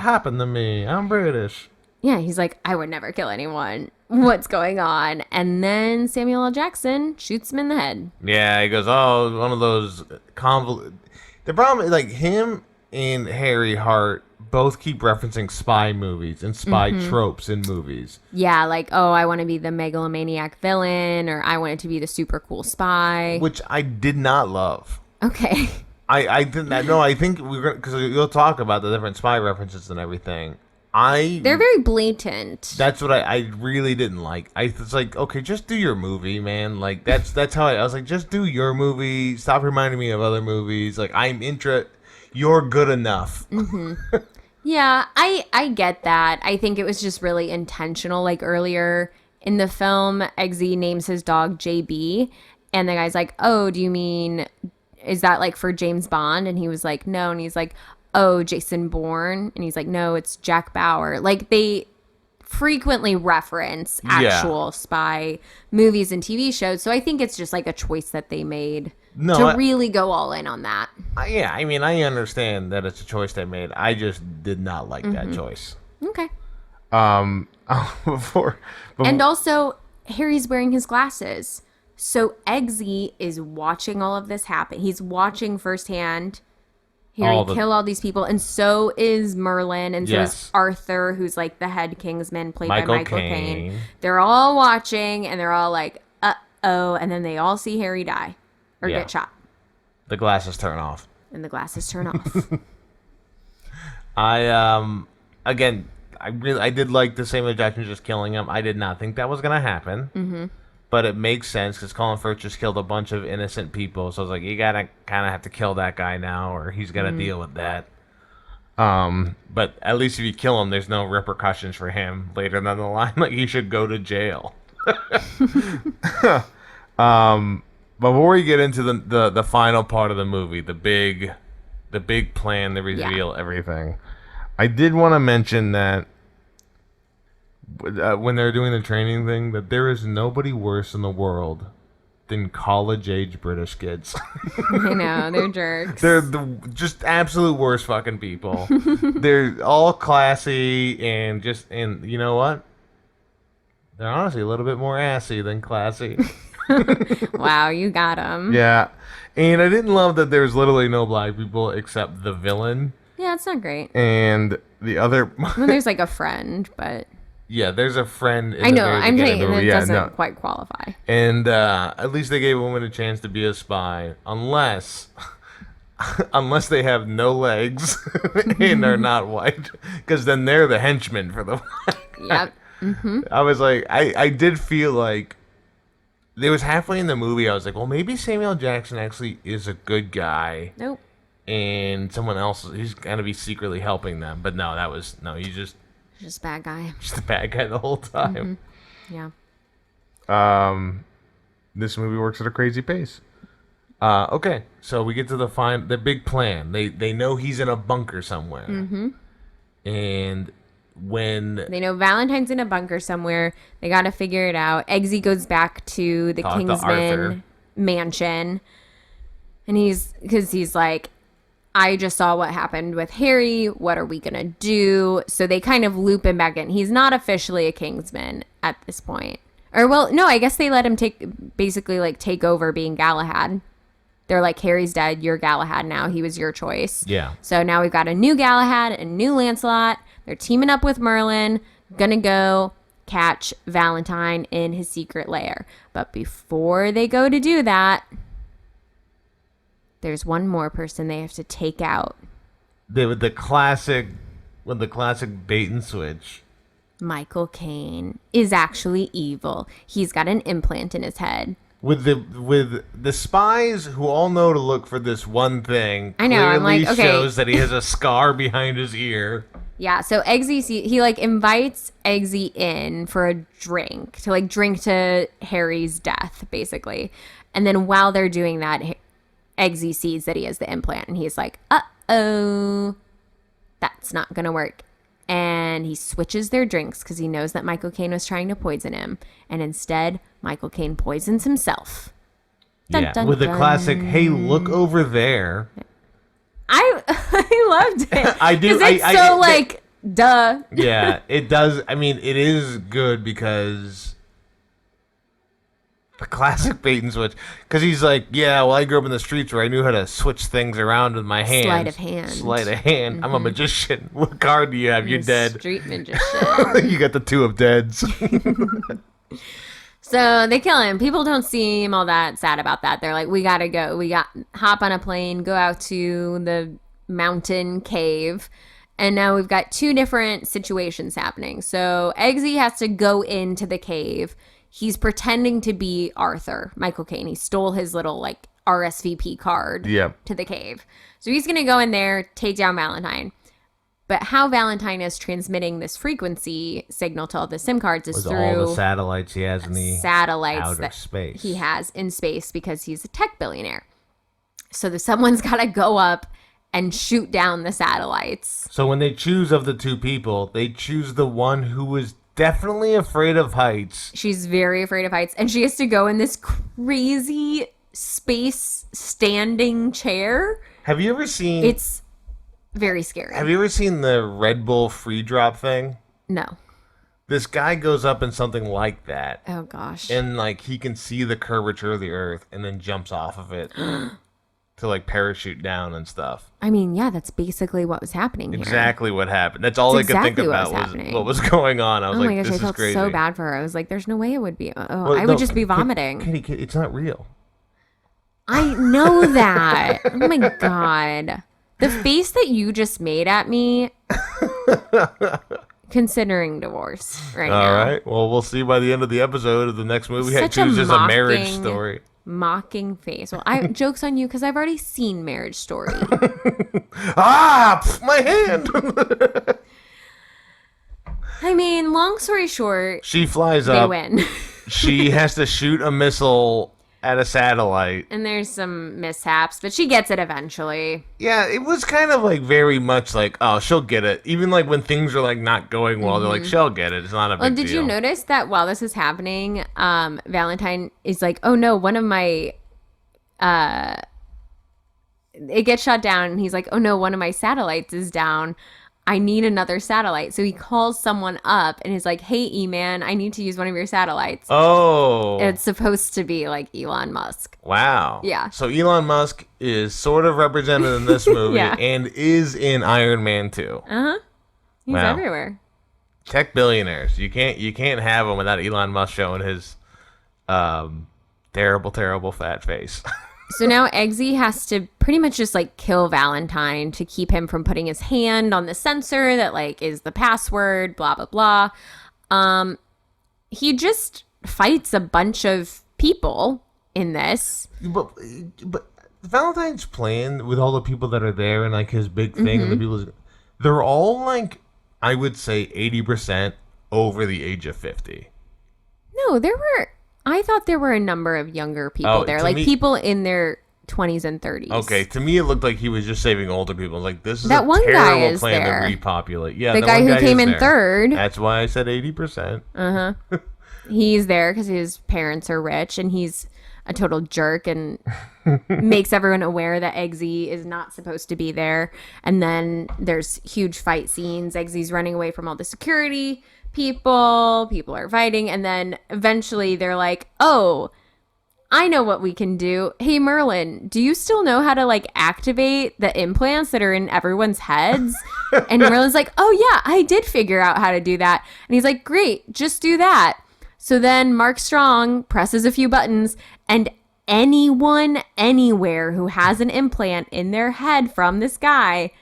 happened to me? I'm British. Yeah, he's like, I would never kill anyone. What's going on? And then Samuel L. Jackson shoots him in the head. Yeah, he goes, oh, one of those convoluted. The problem is, like, him and Harry Hart both keep referencing spy movies and spy tropes in movies. Yeah, like, oh, I want to be the megalomaniac villain, or I wanted to be the super cool spy. Which I did not love. Okay. I didn't. No, I think we're going to, because you'll talk about the different spy references and everything. They're very blatant. That's what I really didn't like. It's like, okay, just do your movie, man. Like that's how I was like, just do your movie. Stop reminding me of other movies. Like you're good enough. Yeah, I get that. I think it was just really intentional. Like earlier in the film, Eggsy names his dog JB, and the guy's like, oh, do you mean, is that like for James Bond? And he was like, no. And he's like, oh, Jason Bourne. And he's like, no, it's Jack Bauer. Like they frequently reference actual spy movies and TV shows. So I think it's just like a choice that they made really go all in on that. Yeah, I mean, I understand that it's a choice they made. I just did not like that choice. Okay. Before and also, Harry's wearing his glasses. So Eggsy is watching all of this happen. He's watching firsthand Harry kill all these people, and so is Merlin, and so is Arthur, who's like the head Kingsman, played by Michael Caine. They're all watching, and they're all like, uh-oh, and then they all see Harry die or get shot. The glasses turn off. And the glasses turn off. I did like the Samuel Jackson just killing him. I did not think that was going to happen. But it makes sense because Colin Firth just killed a bunch of innocent people. So I was like, you got to kind of have to kill that guy now, or he's got to deal with that. But at least if you kill him, there's no repercussions for him later down the line. Like, he should go to jail. Before we get into the final part of the movie, the big plan, the reveal, everything, I did want to mention that when they're doing the training thing, that there is nobody worse in the world than college-age British kids. I know, they're jerks. They're the just absolute worst fucking people. They're all classy and you know what? They're honestly a little bit more assy than classy. Wow, you got them. Yeah, and I didn't love that there's literally no black people except the villain. Yeah, it's not great. And the other... well, there's like a friend, but... yeah, there's a friend in I know, the very I'm saying beginning. it doesn't quite qualify. And at least they gave a woman a chance to be a spy. Unless, unless they have no legs and are not white, because then they're the henchmen for the white guy. Yep. Mm-hmm. I was like, I did feel like there was halfway in the movie, I was like, well, maybe Samuel Jackson actually is a good guy. Nope. And someone else, he's gonna be secretly helping them. But no, he's just a bad guy. Just a bad guy the whole time. Mm-hmm. Yeah. This movie works at a crazy pace. Okay, so we get to the big plan. They know he's in a bunker somewhere. Mm-hmm. And when they know Valentine's in a bunker somewhere, they got to figure it out. Eggsy goes back to the Kingsman mansion, and he's like, I just saw what happened with Harry. What are we gonna do? So they kind of loop him back in. He's not officially a Kingsman at this point. Or, well, no, I guess they let him take over being Galahad. They're like, Harry's dead. You're Galahad now. He was your choice. Yeah. So now we've got a new Galahad, a new Lancelot. They're teaming up with Merlin. Gonna go catch Valentine in his secret lair. But before they go to do that, there's one more person they have to take out. With the classic bait and switch. Michael Caine is actually evil. He's got an implant in his head. With the spies who all know to look for this one thing, I know. I'm like, okay. Shows that he has a scar behind his ear. Yeah. So Eggsy, he invites Eggsy in for a drink to drink to Harry's death, basically. And then while they're doing that, Eggsy sees that he has the implant, and he's like, uh-oh, that's not gonna work. And he switches their drinks because he knows that Michael Caine was trying to poison him. And instead, Michael Caine poisons himself. Dun, dun, with the dun. classic, hey, look over there. I loved it. I do. It's duh. Yeah, it does. I mean, it is good because the classic bait and switch. Because he's like, yeah, well, I grew up in the streets where I knew how to switch things around with my hands. Sleight of hand. Mm-hmm. I'm a magician. What card do you have? You're dead. Street magician. You got the two of deads. So they kill him. People don't seem all that sad about that. They're like, we gotta go. Hop on a plane, go out to the mountain cave. And now we've got two different situations happening. So Eggsy has to go into the cave. He's pretending to be Arthur, Michael Caine. He stole his little RSVP card to the cave. So he's going to go in there, take down Valentine. But how Valentine is transmitting this frequency signal to all the SIM cards is through all the satellites he has in the outer space. He has in space because he's a tech billionaire. So someone's got to go up and shoot down the satellites. So when they choose of the two people, they choose the one who was definitely afraid of heights. She's very afraid of heights. And she has to go in this crazy space standing chair. Have you ever seen... It's very scary. Have you ever seen the Red Bull free drop thing? No. This guy goes up in something like that. Oh, gosh. And, he can see the curvature of the Earth and then jumps off of it to, parachute down and stuff. I mean, yeah, that's basically what was happening here. Exactly what happened. That's all I could think about was what was going on. I was like, this is crazy. Oh, my gosh, I felt so bad for her. I was like, there's no way it would be. I would just be vomiting. Kitty, it's not real. I know that. Oh, my God. The face that you just made at me, considering divorce right now. All right. Well, we'll see by the end of the episode of the next movie. I choose a marriage story. Mocking face. Well, joke's on you because I've already seen Marriage Story. My hand. I mean, long story short, she flies they up. Win. She has to shoot a missile at a satellite. And there's some mishaps, but she gets it eventually. Yeah, it was kind of very much oh, she'll get it. Even when things are not going well, they're like, she'll get it. It's not a big deal. Did you notice that while this is happening, Valentine is like, oh no, one of my, it gets shot down, and he's like, oh no, one of my satellites is down. I need another satellite. So he calls someone up and is like, hey, E-Man, I need to use one of your satellites. Oh. And it's supposed to be Elon Musk. Wow. Yeah. So Elon Musk is sort of represented in this movie and is in Iron Man 2. Uh-huh. He's everywhere. Tech billionaires. You can't have them without Elon Musk showing his terrible, terrible fat face. So now Eggsy has to pretty much just like kill Valentine to keep him from putting his hand on the sensor that like is the password, blah, blah, blah. He just fights a bunch of people in this. But Valentine's plan with all the people that are there and like his big thing and the people, they're all like, I would say 80% over the age of 50. No, I thought there were a number of younger people there, like people in their 20s and 30s. Okay, to me it looked like he was just saving older people. Like, this is that a one terrible guy is plan there. to repopulate. Yeah, the guy who came in there. third. That's why I said 80%. He's there because his parents are rich, and he's a total jerk and makes everyone aware that Eggsy is not supposed to be there. And then there's huge fight scenes. Eggsy's running away from all the security people are fighting, and then eventually they're like, oh, I know what we can do. Hey, Merlin, do you still know how to like activate the implants that are in everyone's heads? And Merlin's like, oh yeah, I did figure out how to do that. And he's like, great, just do that. So then Mark Strong presses a few buttons, and anyone anywhere who has an implant in their head from this guy,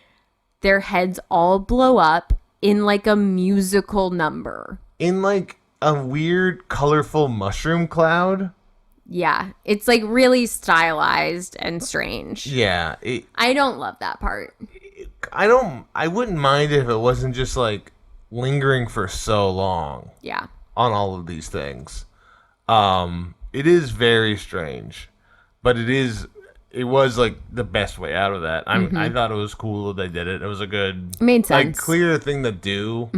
their heads all blow up in like a musical number. In like a weird, colorful mushroom cloud? Yeah, it's like really stylized and strange. Yeah. I don't love that part. I wouldn't mind if it wasn't just like lingering for so long. Yeah. On all of these things. It is very strange, but it was like the best way out of that. I thought it was cool that they did it. It was a good, made sense, like, clear thing to do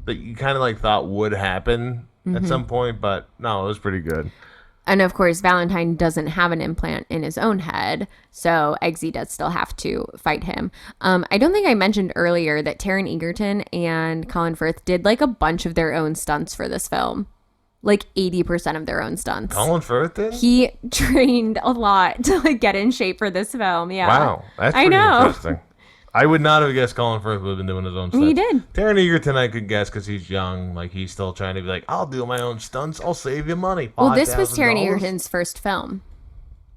that you kind of like thought would happen at some point, but no, it was pretty good. And of course, Valentine doesn't have an implant in his own head, so Eggsy does still have to fight him. I don't think I mentioned earlier that Taron Egerton and Colin Firth did like a bunch of their own stunts for this film. Like 80% of their own stunts. Colin Firth did? He trained a lot to like get in shape for this film. Yeah. Wow, that's pretty interesting. I would not have guessed Colin Firth would have been doing his own stunts. He did. Taron Egerton, I could guess because he's young. Like, he's still trying to be like, I'll do my own stunts. I'll save you money. Well, this was Taron Egerton's first film.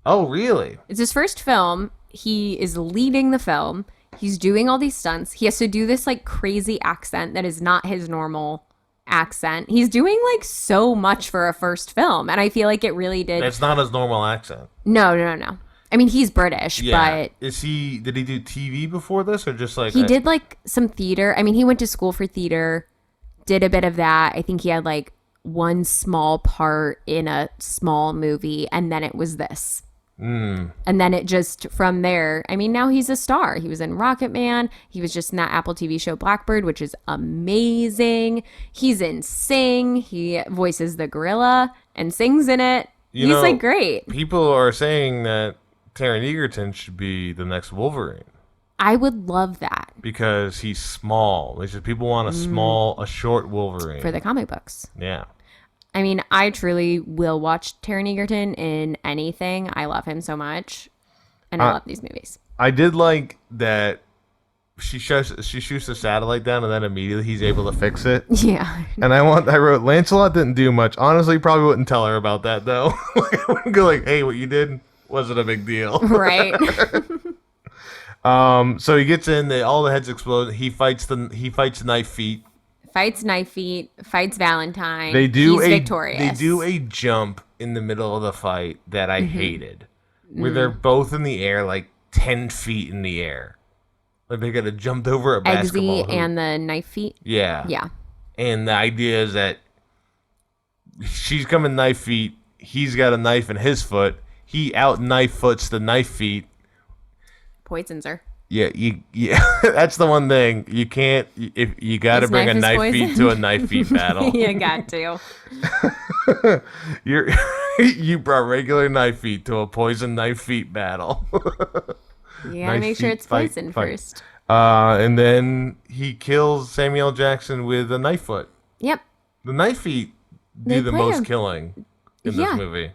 Oh, really? It's his first film. He is leading the film. He's doing all these stunts. He has to do this like crazy accent that is not his normal accent. He's doing like so much for a first film, and I feel like it really did. It's not his normal accent. No. I mean, he's British, yeah. but did he do TV before this, or just like he did like some theater? I mean, he went to school for theater, did a bit of that. I think he had like one small part in a small movie, and then it was this. And then it just from there, I mean, now he's a star. He was in Rocket Man. He was just in that Apple TV show Blackbird, which is amazing. He's in Sing. He voices the gorilla and sings in it. He's like great. People are saying that Taron Egerton should be the next Wolverine. I would love that. Because he's small. They said people want a short Wolverine. For the comic books. Yeah. I mean, I truly will watch Taron Egerton in anything. I love him so much. And I love these movies. I did like that she shoots the satellite down and then immediately he's able to fix it. Yeah. And I wrote, Lancelot didn't do much. Honestly, probably wouldn't tell her about that, though. I wouldn't go like, hey, what you did wasn't a big deal. Right. So he gets in, all the heads explode. He fights Knife Feet. Fights Knife Feet, fights Valentine. He's victorious. They do a jump in the middle of the fight that I hated. Where they're both in the air, like 10 feet in the air. Like they gotta jump over a basketball hoop. And the Knife Feet? Yeah. Yeah. And the idea is that she's coming Knife Feet, he's got a knife in his foot, he out knife foots the Knife Feet. Poisons her. Yeah, that's the one thing. You can't, if you got to bring a Knife Feet to a Knife Feet battle. You got to. You brought regular Knife Feet to a poison Knife Feet battle. You gotta make sure it's poison first. And then he kills Samuel Jackson with a knife foot. Yep. The Knife Feet do the most killing in this movie.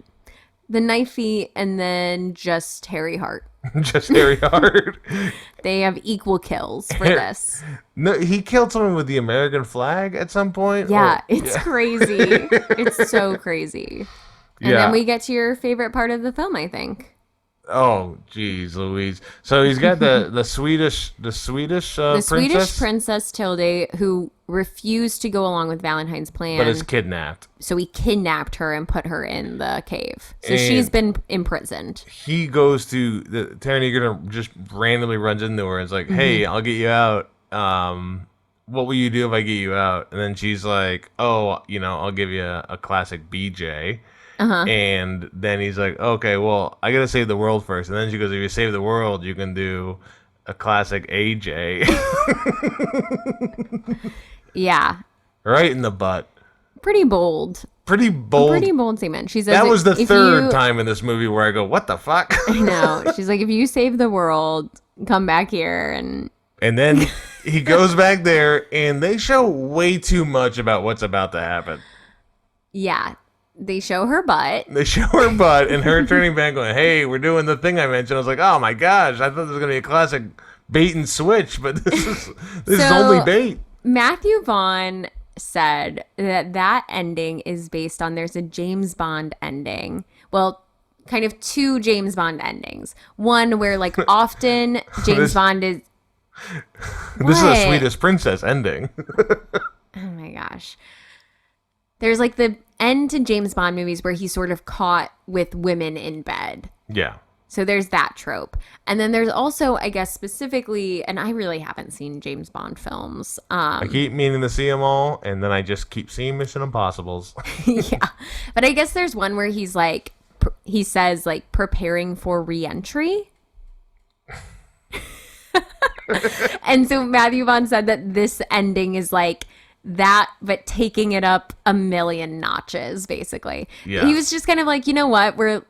The Knife Feet and then just Harry Hart. Just Harry Hart. They have equal kills for this. No, he killed someone with the American flag at some point. Yeah, it's crazy. It's so crazy. And then we get to your favorite part of the film, I think. Oh, geez, Louise. So he's got the Swedish The Swedish princess Tilde, who refused to go along with Valentine's plan, but is kidnapped. So he kidnapped her and put her in the cave. So she's been imprisoned. He goes to Taron Egerton, just randomly runs into her and is like, "Hey, I'll get you out. What will you do if I get you out?" And then she's like, "Oh, I'll give you a classic BJ." And then he's like, "Okay, well, I gotta save the world first." And then she goes, "If you save the world, you can do a classic AJ." Yeah. Right in the butt. Pretty bold. Pretty bold statement. She says that was the third time in this movie where I go, "What the fuck?" I know. She's like, "If you save the world, come back here." And then he goes back there, and they show way too much about what's about to happen. Yeah. They show her butt. They show her butt and her turning back going, "Hey, we're doing the thing I mentioned." I was like, "Oh my gosh, I thought this was going to be a classic bait and switch, but this is only bait." Matthew Vaughn said that ending is based on, there's a James Bond ending. Well, kind of two James Bond endings. One where like often James Bond is... This is a Swedish princess ending. Oh my gosh. There's like the end to James Bond movies where he's sort of caught with women in bed. Yeah. So there's that trope. And then there's also, I guess, specifically, and I really haven't seen James Bond films. I keep meaning to see them all, and then I just keep seeing Mission Impossibles. Yeah. But I guess there's one where he's like, he says, like, preparing for re-entry. And so Matthew Vaughn said that this ending is like that, but taking it up a million notches, basically. Yeah. He was just kind of like, you know what, we're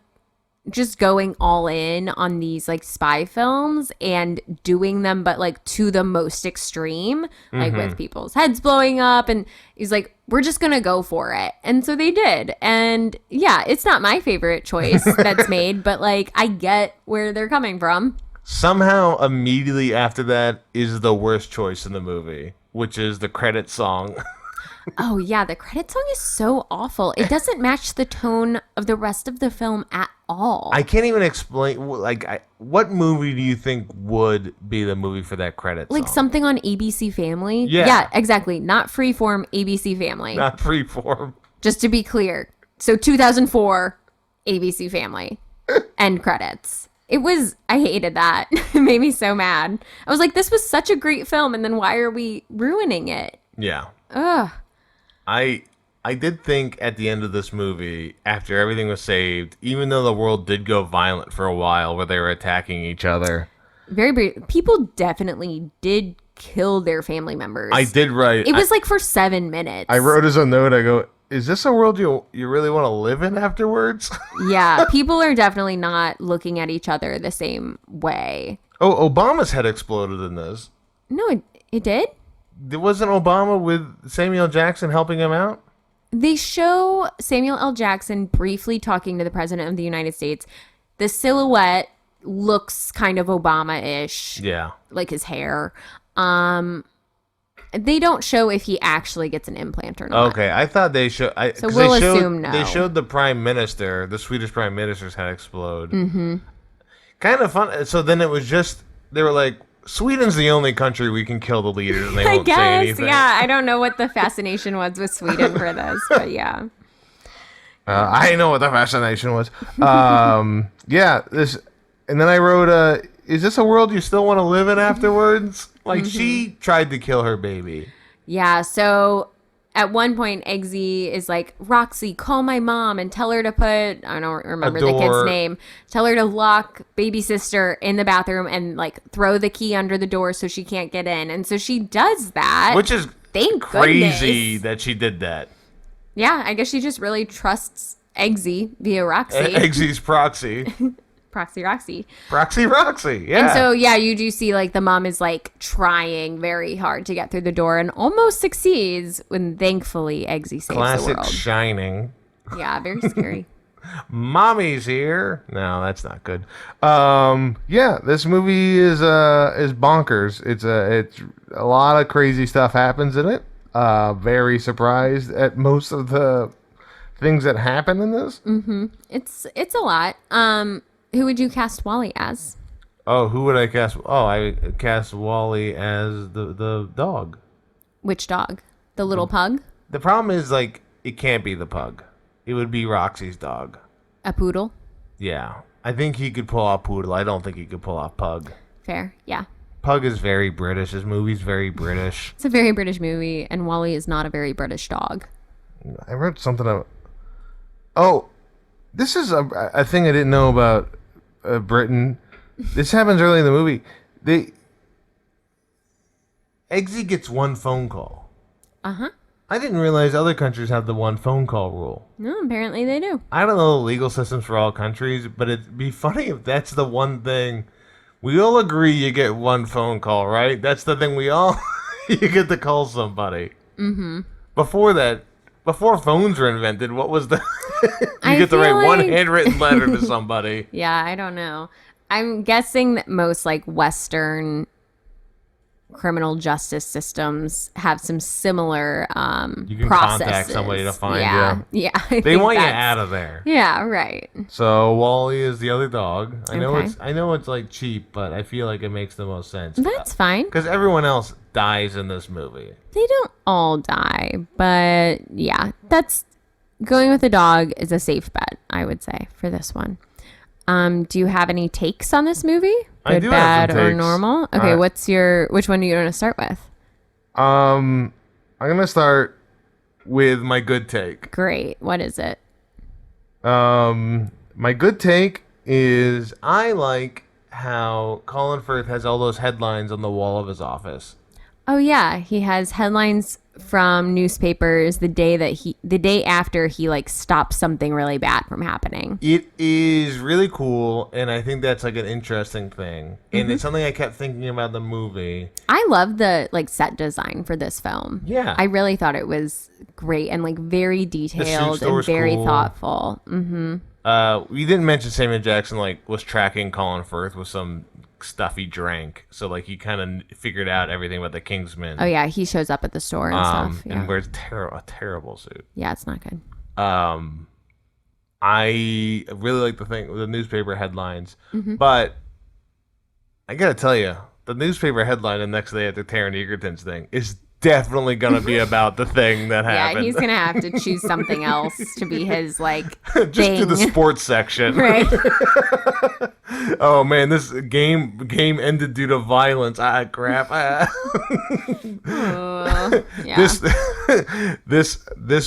just going all in on these like spy films and doing them, but like to the most extreme, like with people's heads blowing up. And he's like, we're just gonna go for it. And so they did. And yeah, it's not my favorite choice that's made, but like I get where they're coming from. Somehow immediately after that is the worst choice in the movie, which is the credit song. Oh yeah, the credit song is so awful. It doesn't match the tone of the rest of the film at all. I can't even explain. What movie do you think would be the movie for that credit song? Like something on ABC Family? Yeah. Yeah, exactly. Not Freeform, ABC Family. Not Freeform. Just to be clear. So 2004, ABC Family. End credits. I hated that. It made me so mad. I was like, this was such a great film, and then why are we ruining it? Yeah. Ugh. I did think at the end of this movie, after everything was saved, even though the world did go violent for a while where they were attacking each other. Very brief. People definitely did kill their family members. I did write. It was like for 7 minutes. I wrote as a note, I go, is this a world you really want to live in afterwards? Yeah, people are definitely not looking at each other the same way. Oh, Obama's head exploded in this. No, it did? Wasn't Obama with Samuel L. Jackson helping him out? They show Samuel L. Jackson briefly talking to the president of the United States. The silhouette looks kind of Obama-ish. Yeah. Like his hair. They don't show if he actually gets an implant or not. Okay, I thought they showed. So we'll assume no. They showed the prime minister, the Swedish prime minister's head explode. Mm-hmm. Kind of fun. So then it was just, they were like, Sweden's the only country we can kill the leaders and they won't say anything. Yeah, I don't know what the fascination was with Sweden for this, but yeah. I know what the fascination was. Yeah, this, and then I wrote, is this a world you still want to live in afterwards? Like, she tried to kill her baby. Yeah, so at one point, Eggsy is like, Roxy, call my mom and tell her to put, I don't remember the kid's name, tell her to lock baby sister in the bathroom and like throw the key under the door so she can't get in. And so she does that. Which is crazy that she did that. Yeah, I guess she just really trusts Eggsy via Roxy. Eggsy's proxy. Proxy Roxy. Proxy Roxy, yeah. And so, yeah, you do see, like, the mom is, like, trying very hard to get through the door and almost succeeds when, thankfully, Eggsy saves the world. Classic Shining. Yeah, very scary. Mommy's here. No, that's not good. Yeah, this movie is bonkers. It's a lot of crazy stuff happens in it. Very surprised at most of the things that happen in this. Mm-hmm. It's a lot. Who would you cast Wally as? Oh, who would I cast? Oh, I cast Wally as the dog. Which dog? The little pug? The problem is, like, it can't be the pug. It would be Roxy's dog. A poodle? Yeah. I think he could pull off Poodle. I don't think he could pull off Pug. Fair, yeah. Pug is very British. His movie's very British. It's a very British movie, and Wally is not a very British dog. I read something about... Oh, this is a thing I didn't know about Britain. This happens early in the movie. Eggsy gets one phone call. Uh-huh. I didn't realize other countries have the one phone call rule. No, apparently they do. I don't know the legal systems for all countries, but it'd be funny if that's the one thing. We all agree you get one phone call, right? That's the thing we all... you get to call somebody. Mm-hmm. Before phones were invented, what was the... you get to write one handwritten letter to somebody. Yeah, I don't know. I'm guessing that most, like, Western criminal justice systems have some similar you can processes. Contact somebody to find you. Yeah. They want you out of there. Yeah, right. So Wally is the other dog. I know Okay. it's like cheap, but I feel like it makes the most sense. That's fine. Because everyone else dies in this movie. They don't all die, but yeah, that's going with the dog is a safe bet, I would say, for this one. Do you have any takes on this movie? Good, I do bad, have some or takes. normal? Okay, which one do you want to start with? I'm gonna start with my good take. Great. What is it? My good take is I like how Colin Firth has all those headlines on the wall of his office. Oh yeah, he has headlines from newspapers the day after he like stops something really bad from happening. It is really cool, and I think that's like an interesting thing. And it's something I kept thinking about the movie. I love the like set design for this film. Yeah. I really thought it was great and like very detailed and very thoughtful. Mm-hmm. We didn't mention Samuel Jackson like was tracking Colin Firth with some stuff he drank, so like he kind of figured out everything about the Kingsman. Oh yeah, he shows up at the store and stuff. Yeah. And wears a terrible suit. Yeah, it's not good. I really like the newspaper headlines, but I gotta tell you, the newspaper headline the next day after Taron Egerton's thing is definitely gonna be about the thing that happened. Yeah, he's gonna have to choose something else to be his like just thing. do the sports section, Right. Oh man, this game ended due to violence. Crap. Yeah. This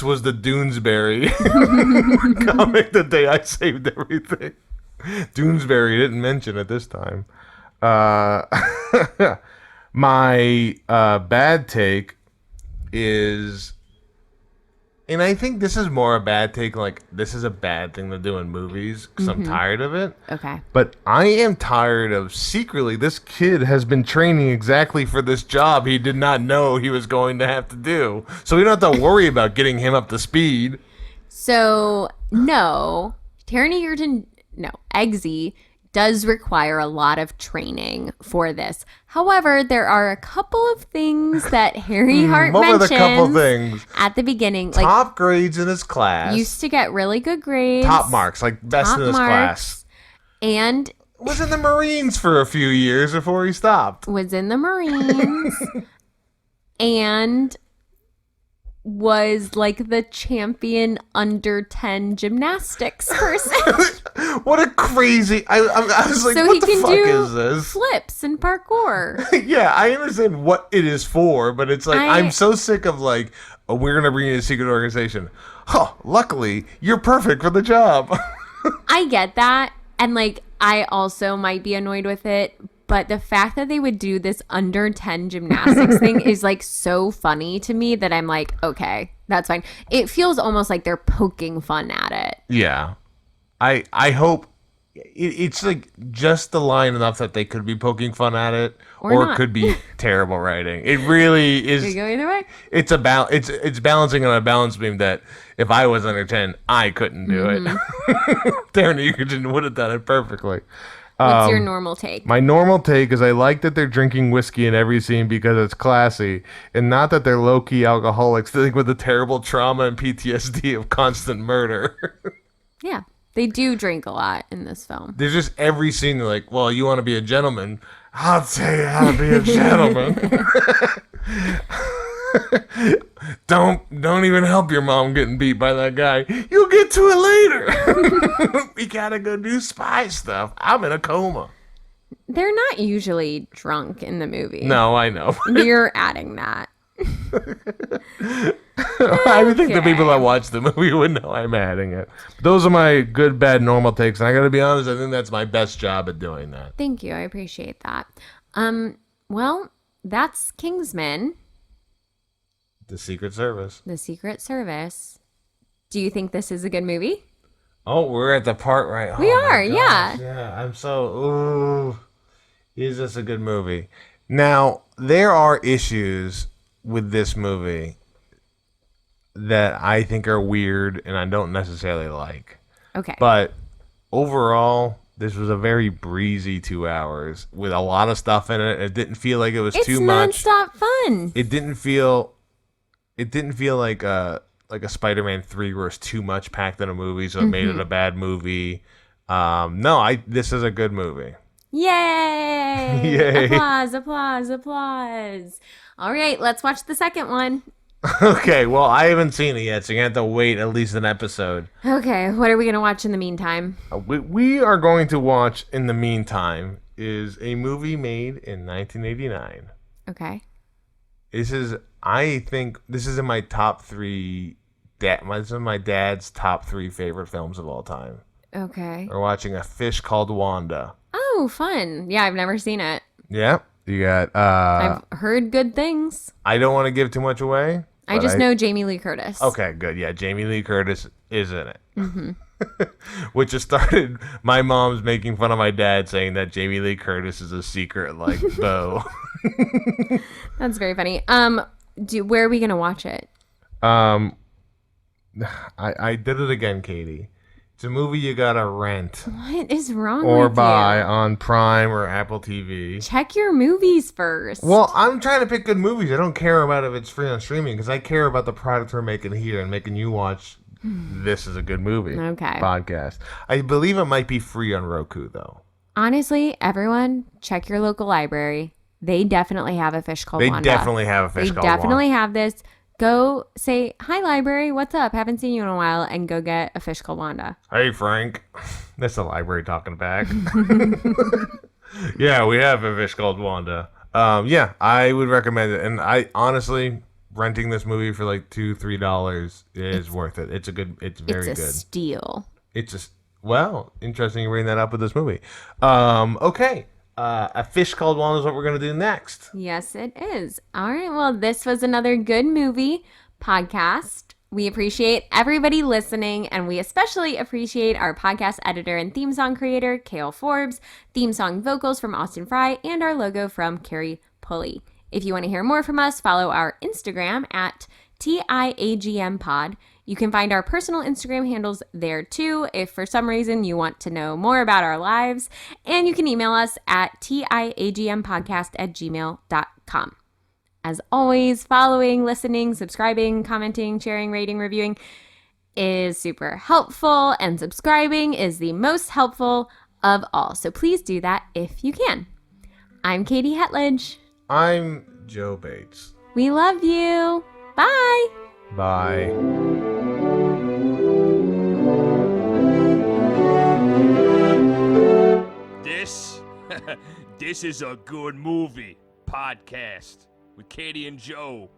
was the Doonesbury comic the day I saved everything. Doonesbury didn't mention it this time. My bad take is, and I think this is more a bad take, like this is a bad thing to do in movies because I'm tired of it. Okay. But I am tired of secretly this kid has been training exactly for this job he did not know he was going to have to do. So we don't have to worry about getting him up to speed. So no, Taron Egerton, no, Eggsy does require a lot of training for this. However, there are a couple of things that Harry Hart what were mentions the couple things? at the beginning. Like, Top grades in his class. used to get really good grades. Top marks, like best in his class. And Was in the Marines for a few years before he stopped. was in the Marines. And was like the champion under 10 gymnastics person. What a crazy... I was like, So what he the can fuck do is this? flips and parkour. Yeah, I understand what it is for, but it's like, I'm so sick of like, oh, we're going to bring you a secret organization. Huh, luckily, you're perfect for the job. I get that. And like, I also might be annoyed with it. But the fact that they would do this under 10 gymnastics thing is like so funny to me that I'm like, okay, that's fine. It feels almost like they're poking fun at it. Yeah. I hope it's like just the line enough that they could be poking fun at it, or it could be terrible writing. It really is. Could go either way. It's it's balancing on a balance beam that if I was under 10, I couldn't do it. Taron Egerton would have done it perfectly. What's your normal take? My normal take is I like that they're drinking whiskey in every scene because it's classy, and not that they're low-key alcoholics dealing with the terrible trauma and PTSD of constant murder. Yeah. They do drink a lot in this film. There's just every scene they're like, well, you want to be a gentleman? I'll tell you how to be a gentleman. Don't even help your mom getting beat by that guy. You'll get to it later. We gotta go do spy stuff. I'm in a coma. They're not usually drunk in the movie. No, I know. You're adding that. I would think the people that watch the movie would know I'm adding it. Those are my good, bad, normal takes, and I gotta be honest, I think that's my best job at doing that. Thank you. I appreciate that. Well, that's Kingsman. The Secret Service. The Secret Service. Do you think this is a good movie? Oh, we're at the part right. We are, yeah. Yeah, I'm so. Ooh, is this a good movie? Now there are issues with this movie that I think are weird and I don't necessarily like. Okay. But overall, this was a very breezy 2 hours with a lot of stuff in it. It didn't feel like it was too much. It's nonstop fun. It didn't feel like a Spider-Man 3 where it's too much packed in a movie, so it made it a bad movie. This is a good movie. Yay! Yay. Applause, applause, applause. All right, let's watch the second one. Okay, well, I haven't seen it yet, so you have to wait at least an episode. Okay, what are we going to watch in the meantime? We are going to watch, in the meantime, is a movie made in 1989. Okay. This is in my top three. This is my dad's top 3 favorite films of all time. Okay. We're watching A Fish Called Wanda. Oh, fun. Yeah, I've never seen it. Yeah, you got. I've heard good things. I don't want to give too much away. I just know Jamie Lee Curtis. Okay, good. Yeah, Jamie Lee Curtis is in it. Which has started my mom's making fun of my dad, saying that Jamie Lee Curtis is a secret beau. That's very funny. Where are we gonna watch it? I did it again, Katie. It's a movie you gotta rent What is wrong or with buy you? on Prime or Apple TV. Check your movies first. Well, I'm trying to pick good movies. I don't care about if it's free on streaming because I care about the product we're making here and making you watch. This is a good movie. Okay. Podcast. I believe it might be free on Roku though. Honestly, everyone, check your local library. They definitely have A Fish Called Wanda. They definitely have A Fish Called Wanda. They definitely have this. Go say, hi, library, what's up? Haven't seen you in a while, and go get A Fish Called Wanda. Hey, Frank. That's the library talking back. Yeah, we have A Fish Called Wanda. Yeah, I would recommend it. And I honestly, renting this movie for like $2-3 is worth it. It's very good. It's a steal. It's just, well, interesting you bring that up with this movie. Okay. A Fish Called Wanda is what we're going to do next. Yes, it is. All right. Well, this was another good movie podcast. We appreciate everybody listening, and we especially appreciate our podcast editor and theme song creator, Kale Forbes, theme song vocals from Austin Fry, and our logo from Carrie Pulley. If you want to hear more from us, follow our Instagram at TIAGMpod. You can find our personal Instagram handles there too if for some reason you want to know more about our lives. And you can email us at tiagmpodcast@gmail.com. As always, following, listening, subscribing, commenting, sharing, rating, reviewing is super helpful, and subscribing is the most helpful of all. So please do that if you can. I'm Katie Hetledge. I'm Joe Bates. We love you. Bye. Bye. This is a good movie podcast with Katie and Joe.